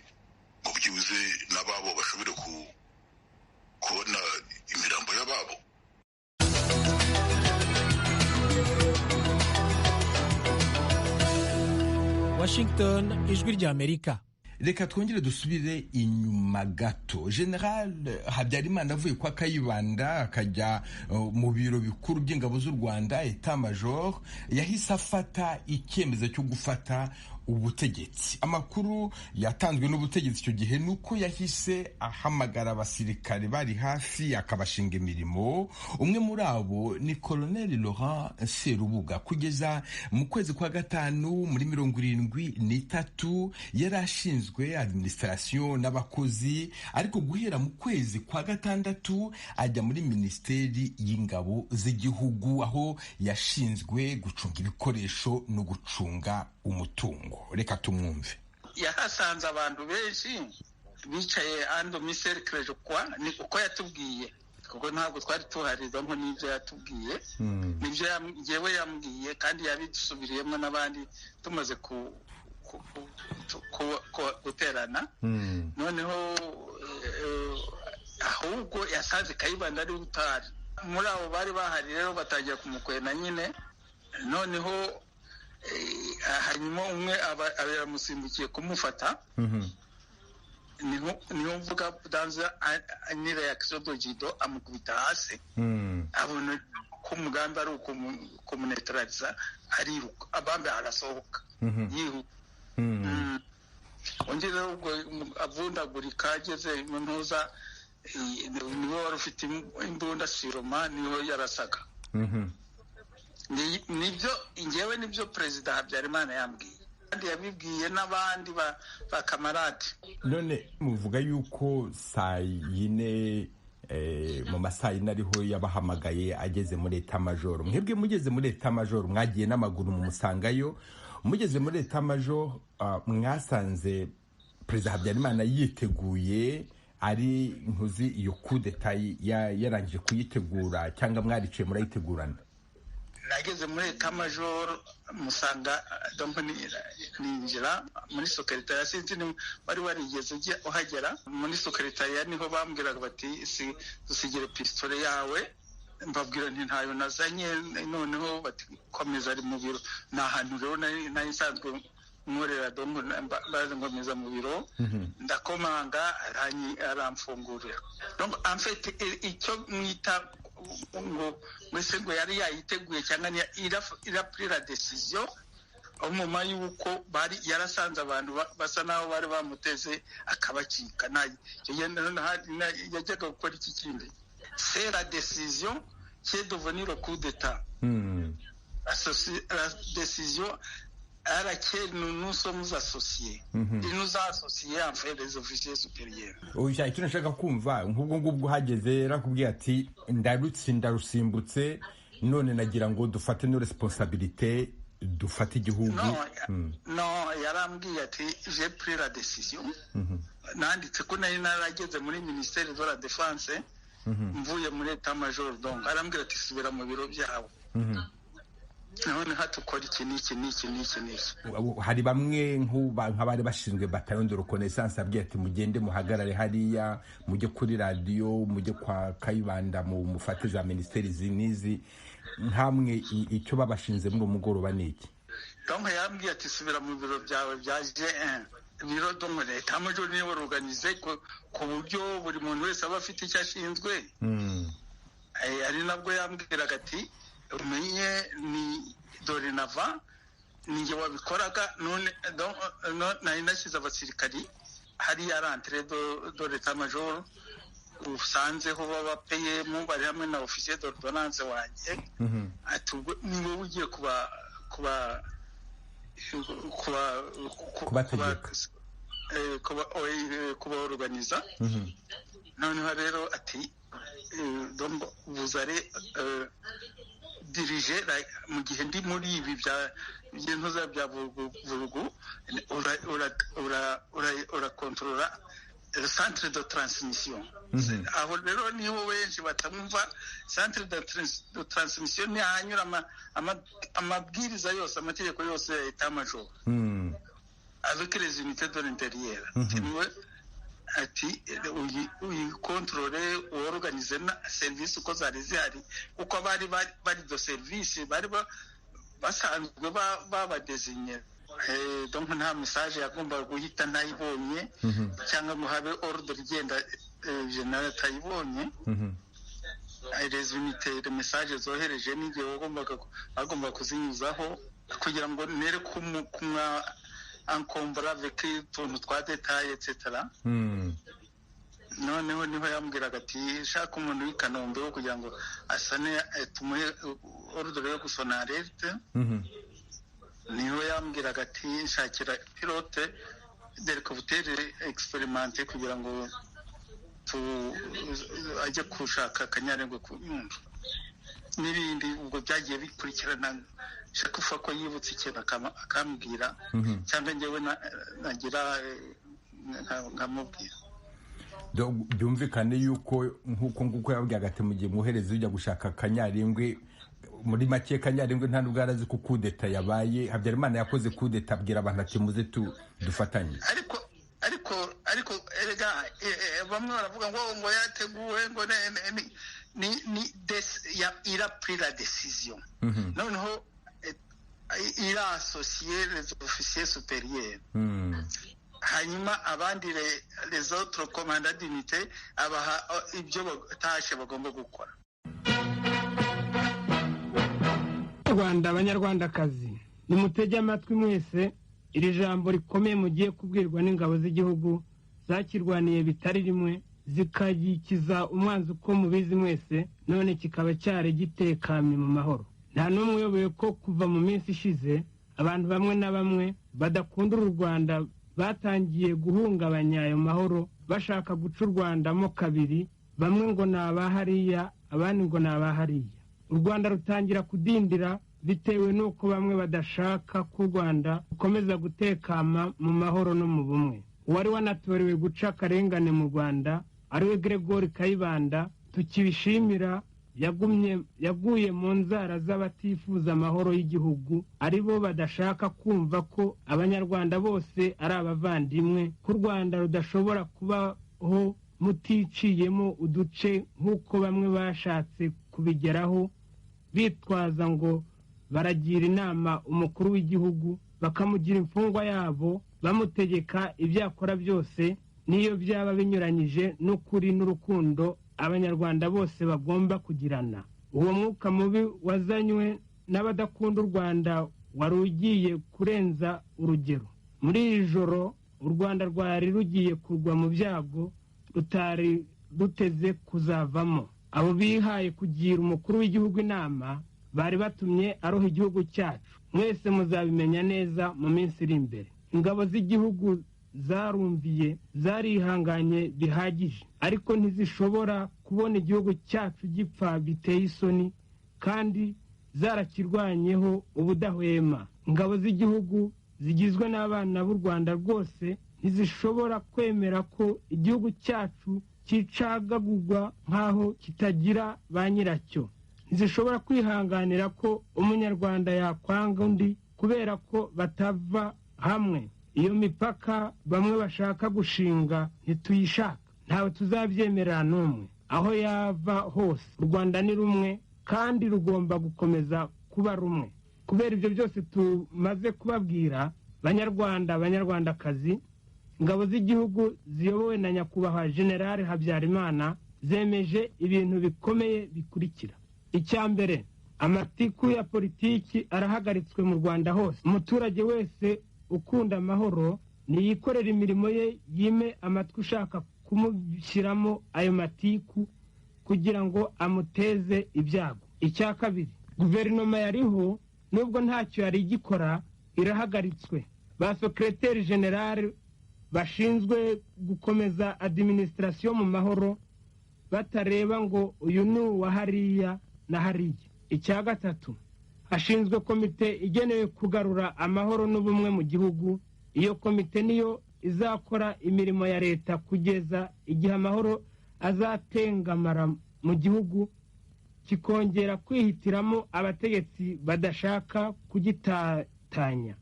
ngo byibuze n'ababo bashobore kubona imirambo y'ababo. Washington, ijwi ry'Amerika. Reka twongere dusubire inyuma gato. General Habyarimana avuye kwa Kayibanda akajya mu biro bikuru by'ingabo z'u Rwanda Etat Major, yahise afata icyemezo cyo gufata ubutegetsi. Amakuru yatanzwe n'ubutegetsi icyo gihe nuko yahise ahamagara abasirikare bari hafi akabashinga imirimo. Umwe muri abo ni Colonel Laurent Serubuga. Kugeza mu kwezi kwa gatanu muri 73 yari ashinzwe administration n'abakozi, ariko guhera mu kwezi kwa gatandatu ajya muri Minisiteri y'Ingabo z'Igihugu, aho yashinzwe gucunga ibikoresho no gucunga umutungo. Reka tumwumve. Yahasanze abantu benshi bicaye ando miserikreje kwa ni uko yatubwiye, kuko ntabwo twari tuhariza nko n'ibyo yatubwiye, nibyo yewe yambwiye kandi yabisubiriyemo n'abandi tumaze guterana. Noneho ahubwo yasanze Kayibanda ari utari muri abo bari bahari, rero batangira kumukwena nyine. Noneho hanyuma umwe aramusimbukiye kumufata. niho mvuga danza ni reaction do Jido amukubita hasi. Abona ko umugambi ari ukumunetraliza, ariruka abambe arasohoka yihuta. Ongera ubwo avundagurika ageze mu ntuza, niwe wari ufite imbunda Siroma, niho yarasaga. Nibyo njyewe nibyo Perezida Habyarimana yambwiye, kandi yabibwiye n'abandi ba kamarade. None muvuga yuko saa yine mu masaa yine ariho yabahamagaye ageze muri Etat Major. Mwebwe mugeze muri Etat Major mwagiye n'amaguru mu musangayo. Mugeze muri Etat Major mwasanze Perezida Habyarimana yiteguye, ari ntuzi iyo coup d'etat yarangije kuyitegura cyangwa mwarice murayitegurana? Nageze muri Etat Major musanga ninjira muri secretariat, sinzi bari warigeze uhagera muri secretariat, niho bambwiraga bati dusigire pistole yawe. Mbabwira nti ntayo nazanye. Noneho bati komeza ari mu biro. Nahantu rero nari nsanzwe nkorera dongo baze ngomeza mu biro. Ndakomanga aramfungurira. Donc en fait icyo mwita ngo mwese ngo yari yayiteguye cyangwa ira pris la décision umuma yuko bari yarasanze abantu basa naho bari bamuteze akabacika. Yajyaga gukora iki kindi. C'est la décision qui est devenue le coup d'État. La décision à laquelle nous sommes associés. Il nous a associés en fait les officiers supérieurs. Oya, icyo nashaka kumva nk'ubwo ngubwo hageze rakubwiye ati ndarusimbutse, none nagira ngo dufate no responsabilité, dufate igihugu. Non, yarambwiye ati j'ai pris la décision. Nanditse ko nari narageze muri Ministère de la Défense, mvuye muri Etat Major. Donc arambwira ati subira mu biro byawe. None hatukora iki n'iki. Hari bamwe nk'abari bashinzwe bataillon de reconnaissance abwiye ati mugende muhagarare hariya, mujye kuri radio, mujye kwa Kayibanda mufate za ministeri zinizi. Nkamwe icyo babashinze muri umugoroba niki? Donc yambwiye ati subira mu biro byawe bya G1. Biro do muri Etat Major niwe organize ku buryo buri muntu wese aba afite icyo ashinzwe. Ari nabwo yambwiraga ati umenye ni dorénavant ninjye wabikoraga. None nari nashyize abasirikari hariya rentrée de l'État Major, usanzeho babapeyemo bari hamwe na officier d'ordonnance wanjye. Ati niwe ugiye kuba organiza. Noneho rero ati donc vous allez diriger mu gihe ndi muri ibi by'intuza bya vurugu, ura contrôler le centre de transmission. Aho rero niho benshi batamumva. Centre de transmission ni hanyura amabwiriza yose, amategeko yose ya Etat Major avec les unités de l'intérieur. Ati uyikontrole uorganize na service uko zari zihari, uko bari do service bari basanzwe babadesigner donc nta message yagombaga guhita ntayibonye cyangwa ngo habe ordre igenda general atayibonye. Les unités de message zohereje n'igihe agomba kuzinyuzaho kugira ngo nere kumwa encombra avec tuntu twa detail etc. Noneho niho yambwiraga ati shaka umuntu w'Ikanombe wo kugira ngo asane tumuhe ordre yo gusona alerte. Niho yambwiraga ati shakira pilote d'hélicoptère expérimenté kugira ngo ajye kushaka Kanyarengwe ku Nyundo n'ibindi. Ubwo byagiye bikurikirana shaka ufa ko yibutse ikintu akambwira cyangwa njyewe nagira nkamubwira. Byumvikane yuko nk'uko yabwiraga ati mu gihe muhereze ujya gushaka Kanyarengwe, muri make Kanyarengwe nta nubwo arazi ko kudeta yabaye. Habyarimana yakoze kudeta abwira abantu ati muze dufatanye. Ariko erega bamwe baravuga ngo yateguwe ngo il a pris la décision. Noneho il a associé les officiers supérieurs. Hanyuma abandi les autres commandants d'unité abaha ibyo batashe bagomba gukora. Rwanda, abanyarwandakazi, nimutege amatwi mwese iri jambo rikomeye mugiye kubwirwa n'ingabo z'igihugu zakirwaniye bitari rimwe zikayikiza umwanzi uko mubizi mwese, none kikaba cyari gitekanye mu mahoro. Nta n'umwe uyoboye ko kuva mu minsi ishize abantu bamwe na bamwe badakunda u Rwanda batangiye guhungabanya ayo mahoro, bashaka guca u Rwanda mo kabiri, bamwe ngo ni abahariya abandi ngo ni abahariya. U Rwanda rutangira kudindira bitewe n'uko bamwe badashaka ko u Rwanda rukomeza gutekama mu mahoro no mu bumwe. Uwari wanatorewe guca akarengane mu Rwanda ariwe Gregory Kayibanda, tukibishimira, yaguye mu nzara z'abatifuza amahoro y'igihugu, aribo badashaka kumva ko abanyarwanda bose ari abavandimwe, ko u Rwanda rudashobora kubaho muticiyemo uduce nk'uko bamwe bashatse kubigeraho, bitwaza ngo baragira inama umukuru w'igihugu bakamugira imfungwa yabo, bamutegeka ibyakora byose niyo byaba binyuranyije n'ukuri n'urukundo abanyarwanda bose bagomba kugirana. Uwo mwuka mubi wazanywe n'abadakunda u Rwanda wari ugiye kurenza urugero. Muri iri joro u Rwanda rwari rugiye kugwa mu byago rutari ruteze kuzavamo. Abo bihaye kugira umukuru w'igihugu inama bari batumye aroha igihugu cyacu. Mwese muzabimenya neza mu minsi iri imbere. Ingabo z'igihugu zarumviye, zarihanganye bihagije, ariko ntizishobora kubona igihugu cyacu gipfa biteye isoni, kandi zarakirwanyeho ubudahwema. Ingabo z'igihugu zigizwe n'abana b'u Rwanda rwose ntizishobora kwemera ko igihugu cyacu kicagagurwa nk'aho kitagira ba nyiracyo. Ntizishobora kwihanganira ko umunyarwanda yakwanga undi kubera ko batava hamwe. Iyo mipaka bamwe bashaka gushinga ntituyishaka, ntawe tuzabyemerera n'umwe. Aho yava hose u Rwanda ni rumwe kandi rugomba gukomeza kuba rumwe. Kubera ibyo byose tumaze kubabwira, banyarwanda, abanyarwandakazi, ingabo z'igihugu ziyobowe na nyakubahwa General Habyarimana zemeje ibintu bikomeye bikurikira. Icya mbere, amatiku ya politiki arahagaritswe mu Rwanda hose. Umuturage wese ukunda amahoro niyikorera imirimo ye, yime amatwi ushaka kumushyiramo ayo matiku kugira ngo amuteze ibyago. Icya kabiri, guverinoma yariho nubwo ntacyo yari igikora irahagaritswe. Ba secrétaire general bashinzwe gukomeza administration mu mahoro batareba ngo uyu ni uwa hariya na hariya. Icya gatatu, hashinzwe komite igenewe kugarura amahoro n'ubumwe mu gihugu. Iyo komite niyo izakora imirimo ya leta kugeza igihe amahoro azatengamara mu gihugu, kikongera kwihitiramo abategetsi badashaka kugitatanya.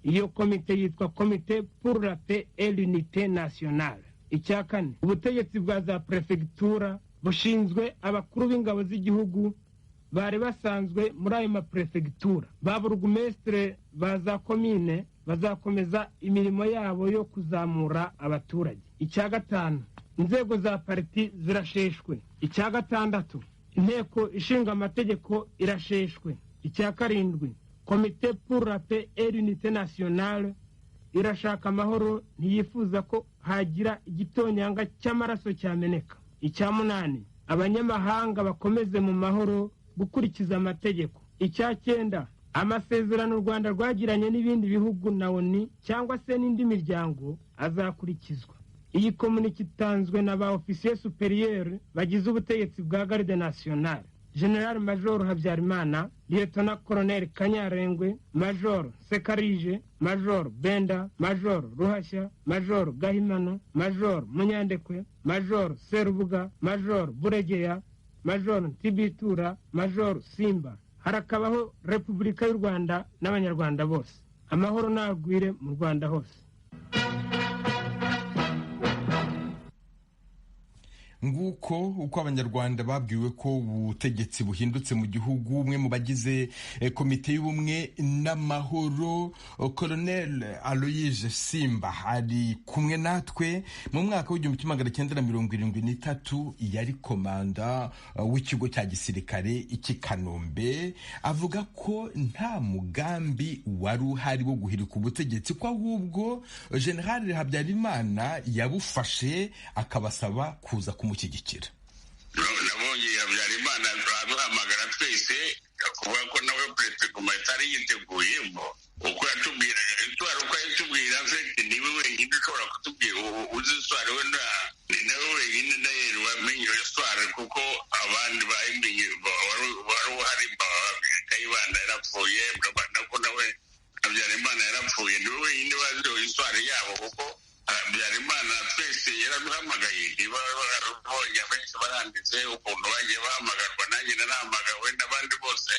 Iyo komite yitwa Komite pour la paix et l'unité nationale. Icya kane, ubutegetsi bwa za prefectura bushinzwe abakuru b'ingabo z'igihugu bari basanzwe muri ayo maperefegitura. Ba burugumesitire ba za komine bazakomeza imirimo yabo yo kuzamura abaturage. Icya gatanu, inzego za pariti zirasheshwe. Icya gatandatu, inteko ishinga amategeko irasheshwe. Icya karindwi, komite pour la paix et l'unité nationale irashaka amahoro, ntiyifuza ko hagira igitonyanga cy'amaraso cyameneka. Icya munani, abanyamahanga bakomeze mu mahoro gukurikiza amategeko. Icya cyenda, amasezerano u Rwanda rwagiranye n'ibindi bihugu na ONU cyangwa se n'indi miryango azakurikizwa. Iyi komunike itanzwe na ba ofisiye superieur bagize ubutegetsi bwa Garde Nationale: General Major Habyarimana, Lieutenant Colonel Kanyarengwe, Major Sekarije, Major Benda, Major Ruhashya, Major Gahimano, Major Munyandekwe, Major Serubuga, Major Buregeya, Major Ntibitura, Major Simba. Harakabaho Repubulika y'u Rwanda n'Abanyarwanda bose. Amahoro nagwire mu Rwanda hose. nguko uko abanyarwanda babwiwe ko ubutegetsi buhindutse mu gihugu. Umwe mu bagize komite y'ubumwe n'amahoro, Colonel Aloyse Simba, ari kumwe natwe. Mu mwaka w'1973 yari komanda w'ikigo cya gisirikare iki Kanombe. Avuga ko nta mugambi wari uhari wo guhirika ubutegetsi, ko ahubwo General Habyarimana yabufashe akabasaba kuza kumushyigikira. Nabonye Habyarimana turaduhamagara twese kuvuga ko nawe perezida Guma atari yiteguye uko yatubwira niwe wenyine ushobora kutubwira uzi iswari, wenda ni nawe wenyine ndahera wamenye iyo swari, kuko abandi bayimenye wari uhari. Kayibanda yarapfuye, nako nawe Habyarimana yarapfuye, niwe wenyine wazi iyo swari yabo, kuko Habyarimana twese yaraduhamagaye. Niba barabonye benshi baranditse ukuntu bagiye bahamagarwa, nanjye narahamagawe n'abandi bose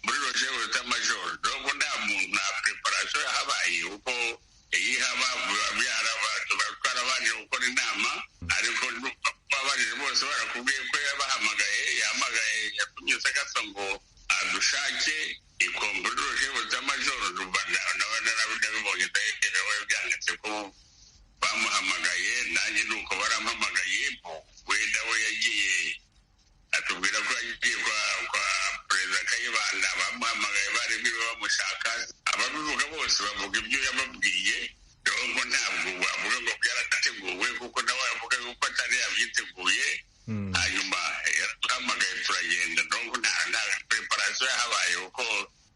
muri roje wita majoro. Nubwo nta muntu nta preparation yahabaye, kuko ihaba twarabanje gukora inama, ariko babarije bose barakubwiye ko yahamagaye yatunyuze gasa ngo adushake ikomburi roje wita majoro. Nabibonye ndaherewe byanditse ko bamuhamagaye, nanjye nuko barampamagaye. Wenda we yagiye atubwira ko yagiye kwa perezida Kayibanda, bamuhamagaye bari biwe bamushaka. Ababivuga bose bavuga ibyo yababwiye, nubwo ntabwo wavuga ngo byarateguwe, kuko nawe avuga ko atari yabyiteguye. Hanyuma yaraduhamagaye turagenda, nubwo nta preparation yahabaye, kuko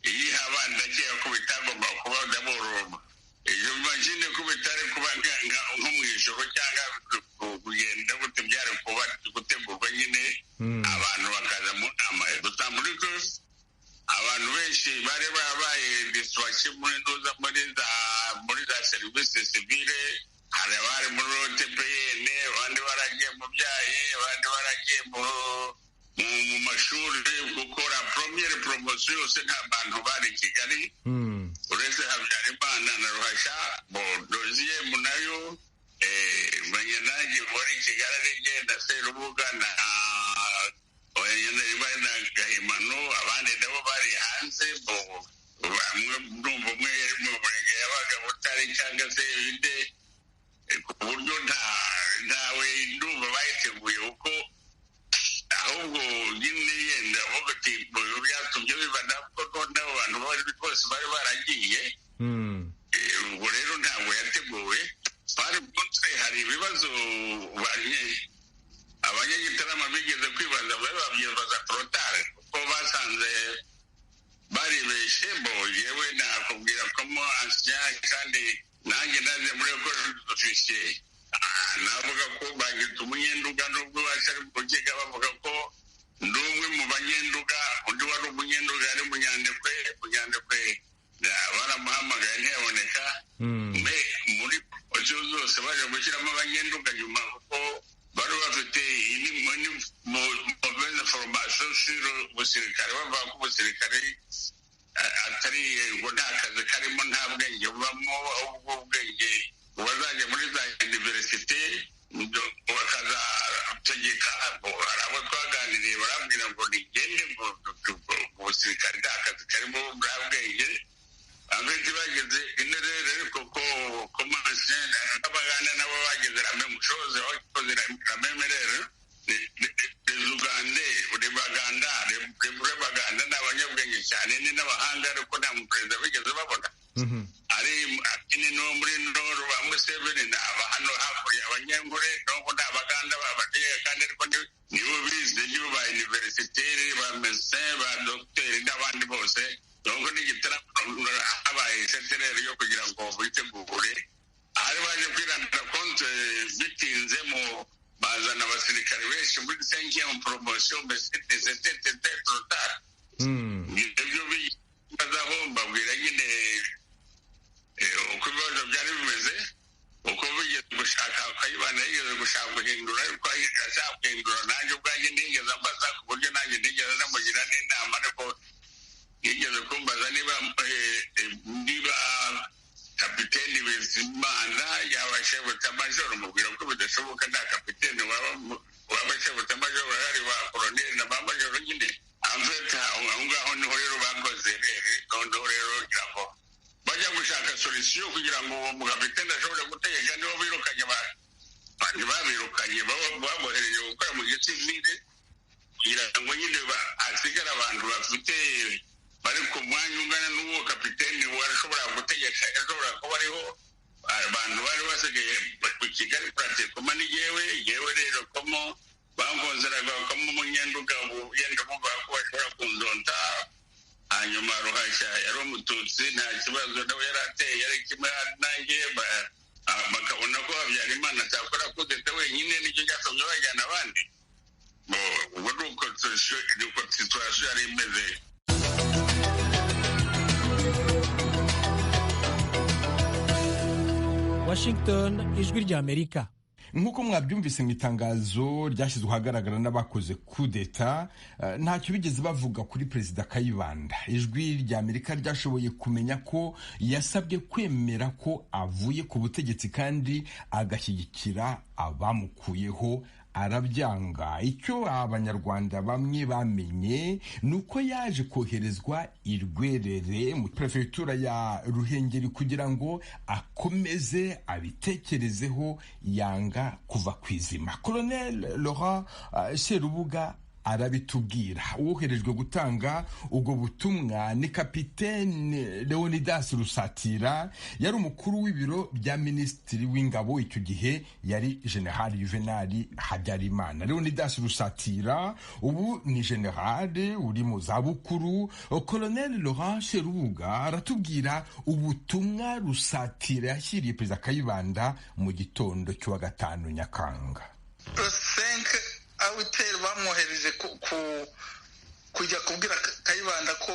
iyi habanda agiye ko bitagomba kuba daboroma. Iyo imagine ko bitari kuba nko mu ijoro cyangwa kugenda gute, byari kuba gutegurwa nyine abantu bakaza mu nama. Dutambulika abantu benshi bari babaye distraction muri za serivisi sivile. Hari abari muri OTPN, abandi baragiye mu byayi, abandi baragiye mu mashuri gukora premiere promotion. Yose nta bantu bari i Kigali uretse Habyarimana na Ruhashya. Doziye munayo banyanagi wari i Kigali ari genda Serubuga na Gahimano, abandi nabo bari hanze. Bamwe ndumva umwe yari mu Burenge yabaga Butare cyangwa se ibindi, ku buryo ntawe ndumva bayiteguye, kuko ahubwo nyine yenda avuga ati byatumye bibana ko n'abo bantu bose bari baragiye. Ubwo rero ntabwo yateguwe. Hari ibibazo abanyagitarama bigeze kwibaza, babyibaza torotare, kuko basanze baribeshe. Yewe nakubwira ko mo ansya, kandi nanjye naje muri ekole d'officier. Navuga ko bagita umunyenduga, nubwo bashari mu rukiko bavuga ko ndi umwe mu banyenduga, undi wari umunyenduga yari Munyandekwe. Baramuhamagaye ntiyaboneka. Muri porosiyo zose baje gushyiramo abanyenduga nyuma, kuko bari bafite mauvaise formation sur ubusirikare. Bavuga ko ubusirikare atari ngo nta kazi karimo, nta bwenge bubamo, ahubwo ubwenge bazajya muri za universite bakazategeka. Hari abo twaganiriye barambwira ngo nigende mu busirikare nta kazi karimo bwa bwenge, abenshi bageze inerere ariko ko komanse n'abaganda nabo bageze rame mushoze bakoze rame merere les Ugandais rebaganda n'abanyabwenge cyane ni n'abahanga ariko nta muperezida bigeze babona. Ari akini no muri noro ba Museveni n'aba hano hakurya abanyengure n'ubu n'abaganda babadiye kandi ariko nibo bize nibo ba universitaire ba médecin ba docteur n'abandi bose n'ubwo n'igitara habaye seterere yo kugira ngo bitegure. Ari baje kwirandira konte bitinze mu bazana abasirikare benshi muri 5e promotion c'était trop tard. Ibyo bibazaho mbabwira nyine uko ibibazo byari bimeze, uko bigeze gushaka Kayibanda yigeze gushaka guhindura ariko ashaka guhindura nanjye ubwanjye nigeze ambaza ku buryo nanjye nigeze namugira n'inama ariko yigeze kumbaza niba kapiteni Bizimana yaba shebutamajoro, mubwira ko bidashoboka nta kapiteni waba shebutamajoro ari ba koroneli na ba majoro nyine. Amfeta aho ngaho niho rero bakoze noneho rero kugira ngo bajya gushaka solution kugira ngo uwo mukapiteni ashobore gutegeka nibo birukanye bandi babirukanye babohereje gukora mu gisivile kugira ngo nyine hasigara abantu bafite bari ku mwanya ungana n'uwo kapiteni warashobora gutegeka. Ashobora kuba ariho abantu bari basigaye ku Kigali pratikoma ni yewe rero komo bangonzeraga komo umunyenduga yenda muvuga ko bashobora kundonda. Hanyuma Ruhashya yari umututsi nta kibazo nawe yarateye yari kimwe nanjye bakabona ko Habyarimana atakora kudeta wenyine nicyo cyatumye bajyana abandi. Ubwo nuko situation yari imeze. Washington, ijwi ry'Amerika. nk'uko mwabyumvise mu itangazo ryashyizwe ahagaragara n'abakoze kudeta, ntacyo bigeze bavuga kuri perezida Kayibanda. Ijwi ry'Amerika ryashoboye kumenya ko yasabwe kwemera ko avuye ku butegetsi kandi agashyigikira abamukuyeho, arabyanga. Icyo abanyarwanda bamwe bamenye ni uko yaje koherezwa i Rwerere mu prefegitura ya Ruhengeri kugira ngo akomeze abitekerezeho, yanga kuva ku izima. Colonel Laurent Serubuga arabitubwira. Uwoherejwe gutanga ubwo butumwa ni Kapiteni Leonidas Rusatira, yari umukuru w'ibiro bya minisitiri w'ingabo icyo gihe yari General Juvenal Habyarimana. Leonidas Rusatira ubu ni general uri mu zabukuru. Colonel Laurent Serubuga aratubwira ubutumwa Rusatira yashyiriye perezida Kayibanda mu gitondo cy'uwa 5 Nyakanga. Awiteri bamwohereje kujya kubwira Kayibanda ko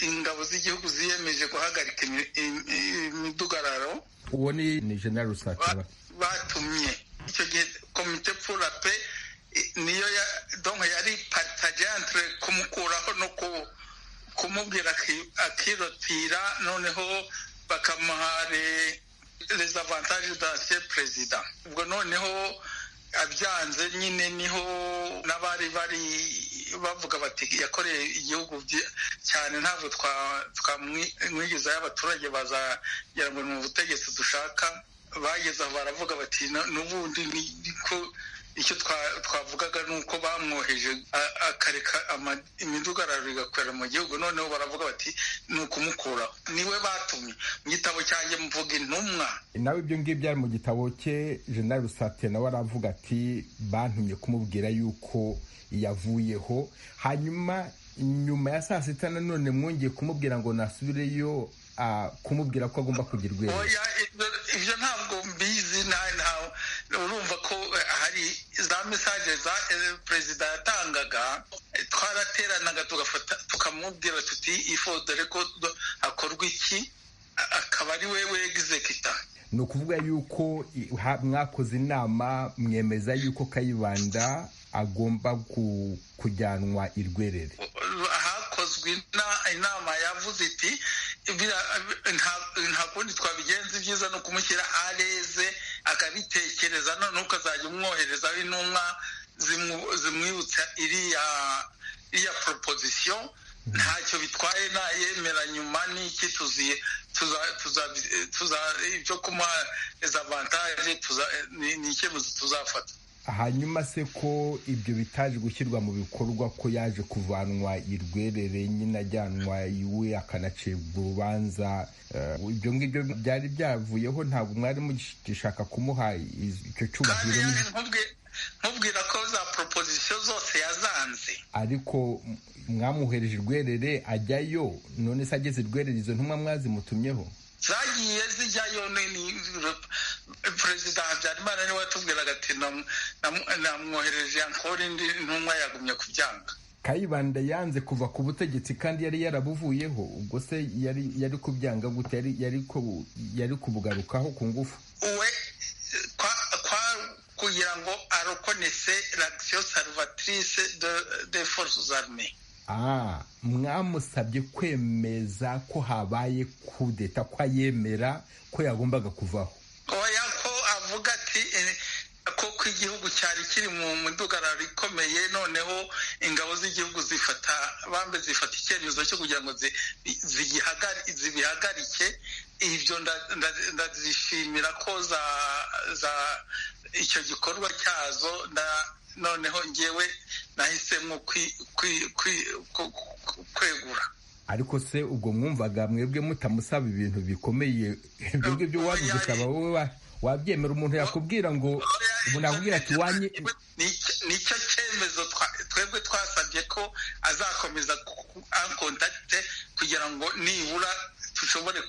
ingabo z'igihugu ziyemeje guhagarika imidugararo. Uwo ni General Rusatira batumye icyo gihe komite pour la paix niyo donc yari partage entre kumukuraho no kumubwira akirotira, noneho bakamuha les avantages d'ancien président. Ubwo noneho abyanze nyine niho n'abari bavuga bati yakoreye igihugu cyane, ntabwo twamwigizayo abaturage bazagera ngo mu butegetsi dushaka. Bageze aho baravuga bati n'ubundi niko icyo twavugaga ni uko bamwoheje akareka imidugararo igakorera mu gihugu. Noneho baravuga bati ni ukumukuraho. Niwe batumye. Mu gitabo cyanjye mvuga intumwa. Nawe ibyo ngibyo byari mu gitabo cye. General Rusatira nawe aravuga ati bantumye kumubwira yuko yavuyeho, hanyuma nyuma ya saa sita nanone mwongeye kumubwira ngo nasubireyo kumubwira ko agomba kugirwa. Ibyo ntabwo mbizi. Urumva ko hari za message za perezida yatangaga, twarateranaga tukamubwira tuti ifodere ko hakorwa iki, akaba ari we executor. Ni ukuvuga yuko mwakoze inama mwemeza yuko Kayibanda agomba kujyanwa i Rwerere. Hakozwe inama yavuze iti nta kundi twabigenza, ibyiza ni ukumushyira areze akabitekereza, noneho ukazajya umwoherezaho intumwa zimwibutsa iriya proposition. Ntacyo bitwaye nayemera nyuma n'iki ibyo kumuha dezavantage ni icyemezo tuzafata. hanyuma se ko ibyo bitaje gushyirwa mu bikorwa, ko yaje kuvanwa irwerere nyine ajyanwa iwe akanacibwa urubanza, ibyo ngibyo byari byavuyeho, ntabwo mwari mugishaka kumuha icyo cyubahiro? nkubwira ko za proposition zose yazanze, ariko mwamuhereje irwerere ajyayo. None se ageze irwerere izo ntumwa mwazimutumyeho? zagiye zijyayo. Perezida Habyarimana niwe watubwiraga ati namwohereje ankora indi ntumwa, yagumye kubyanga. Kayibanda yanze kuva ku butegetsi kandi yari yarabuvuyeho, ubwo se yari kubyanga gute? yari kubugarukaho ku ngufu? we kugira ngo arokonese l'action salvatrice des forces armées. Mwamusabye kwemeza ko habaye kudeta, ko ayemera ko yagombaga kuvaho? oya, ko avuga ati ko igihugu cyari kiri mu midugararo ikomeye, noneho ingabo z'igihugu zifata icyemezo cyo kugira ngo zibihagarike. Ibyo ndazishimira ko icyo gikorwa cyazo, noneho ngewe nahisemo kwegura. Ariko se ubwo mwumvaga mwebwe mutamusaba ibintu bikomeye ibyo ngibyo wabigusaba wowe wabyemera? Umuntu yakubwira ngo umuntu yakubwira ati wanye. nicyo cyemezo twebwe twasabye ko azakomeza ankontakite kugira ngo nibura dushobore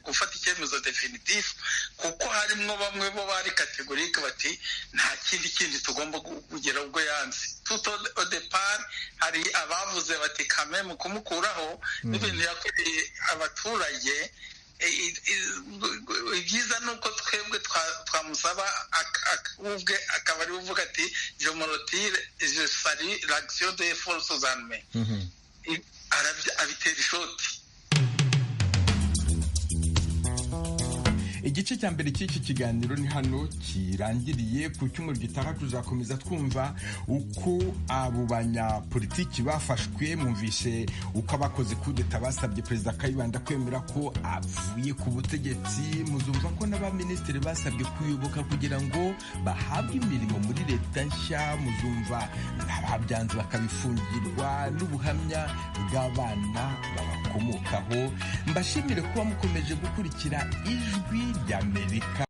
gufata icyemezo definitif, kuko harimo bamwe bo bari kategorike bati nta kindi tugomba kugira ubwo yanze. Tout au départ hari abavuze bati kame mu kumukuraho n'ibintu yakoreye abaturage. Ibyiza ni uko twebwe twamusaba ubwe akaba ari uvuga ati je me retire, je salue l'action des forces armées. abitera ishoti. Igice cya mbere cy'iki kiganiro ni hano kirangiriye. Ku cyumweru gitaha tuzakomeza twumva uko abo banyapolitiki bafashwe. Mwumvise uko abakoze kudeta basabye Perezida Kayibanda kwemera ko avuye ku butegetsi. Muzumva ko n'abaminisitiri basabye kuyoboka kugira ngo bahabwe imirimo muri leta nshya. Muzumva ababyanze bakabifungirwa n'ubuhamya bw'abana babakomokaho. Mbashimire kuba mukomeje gukurikira Ijwi ry'Amerika.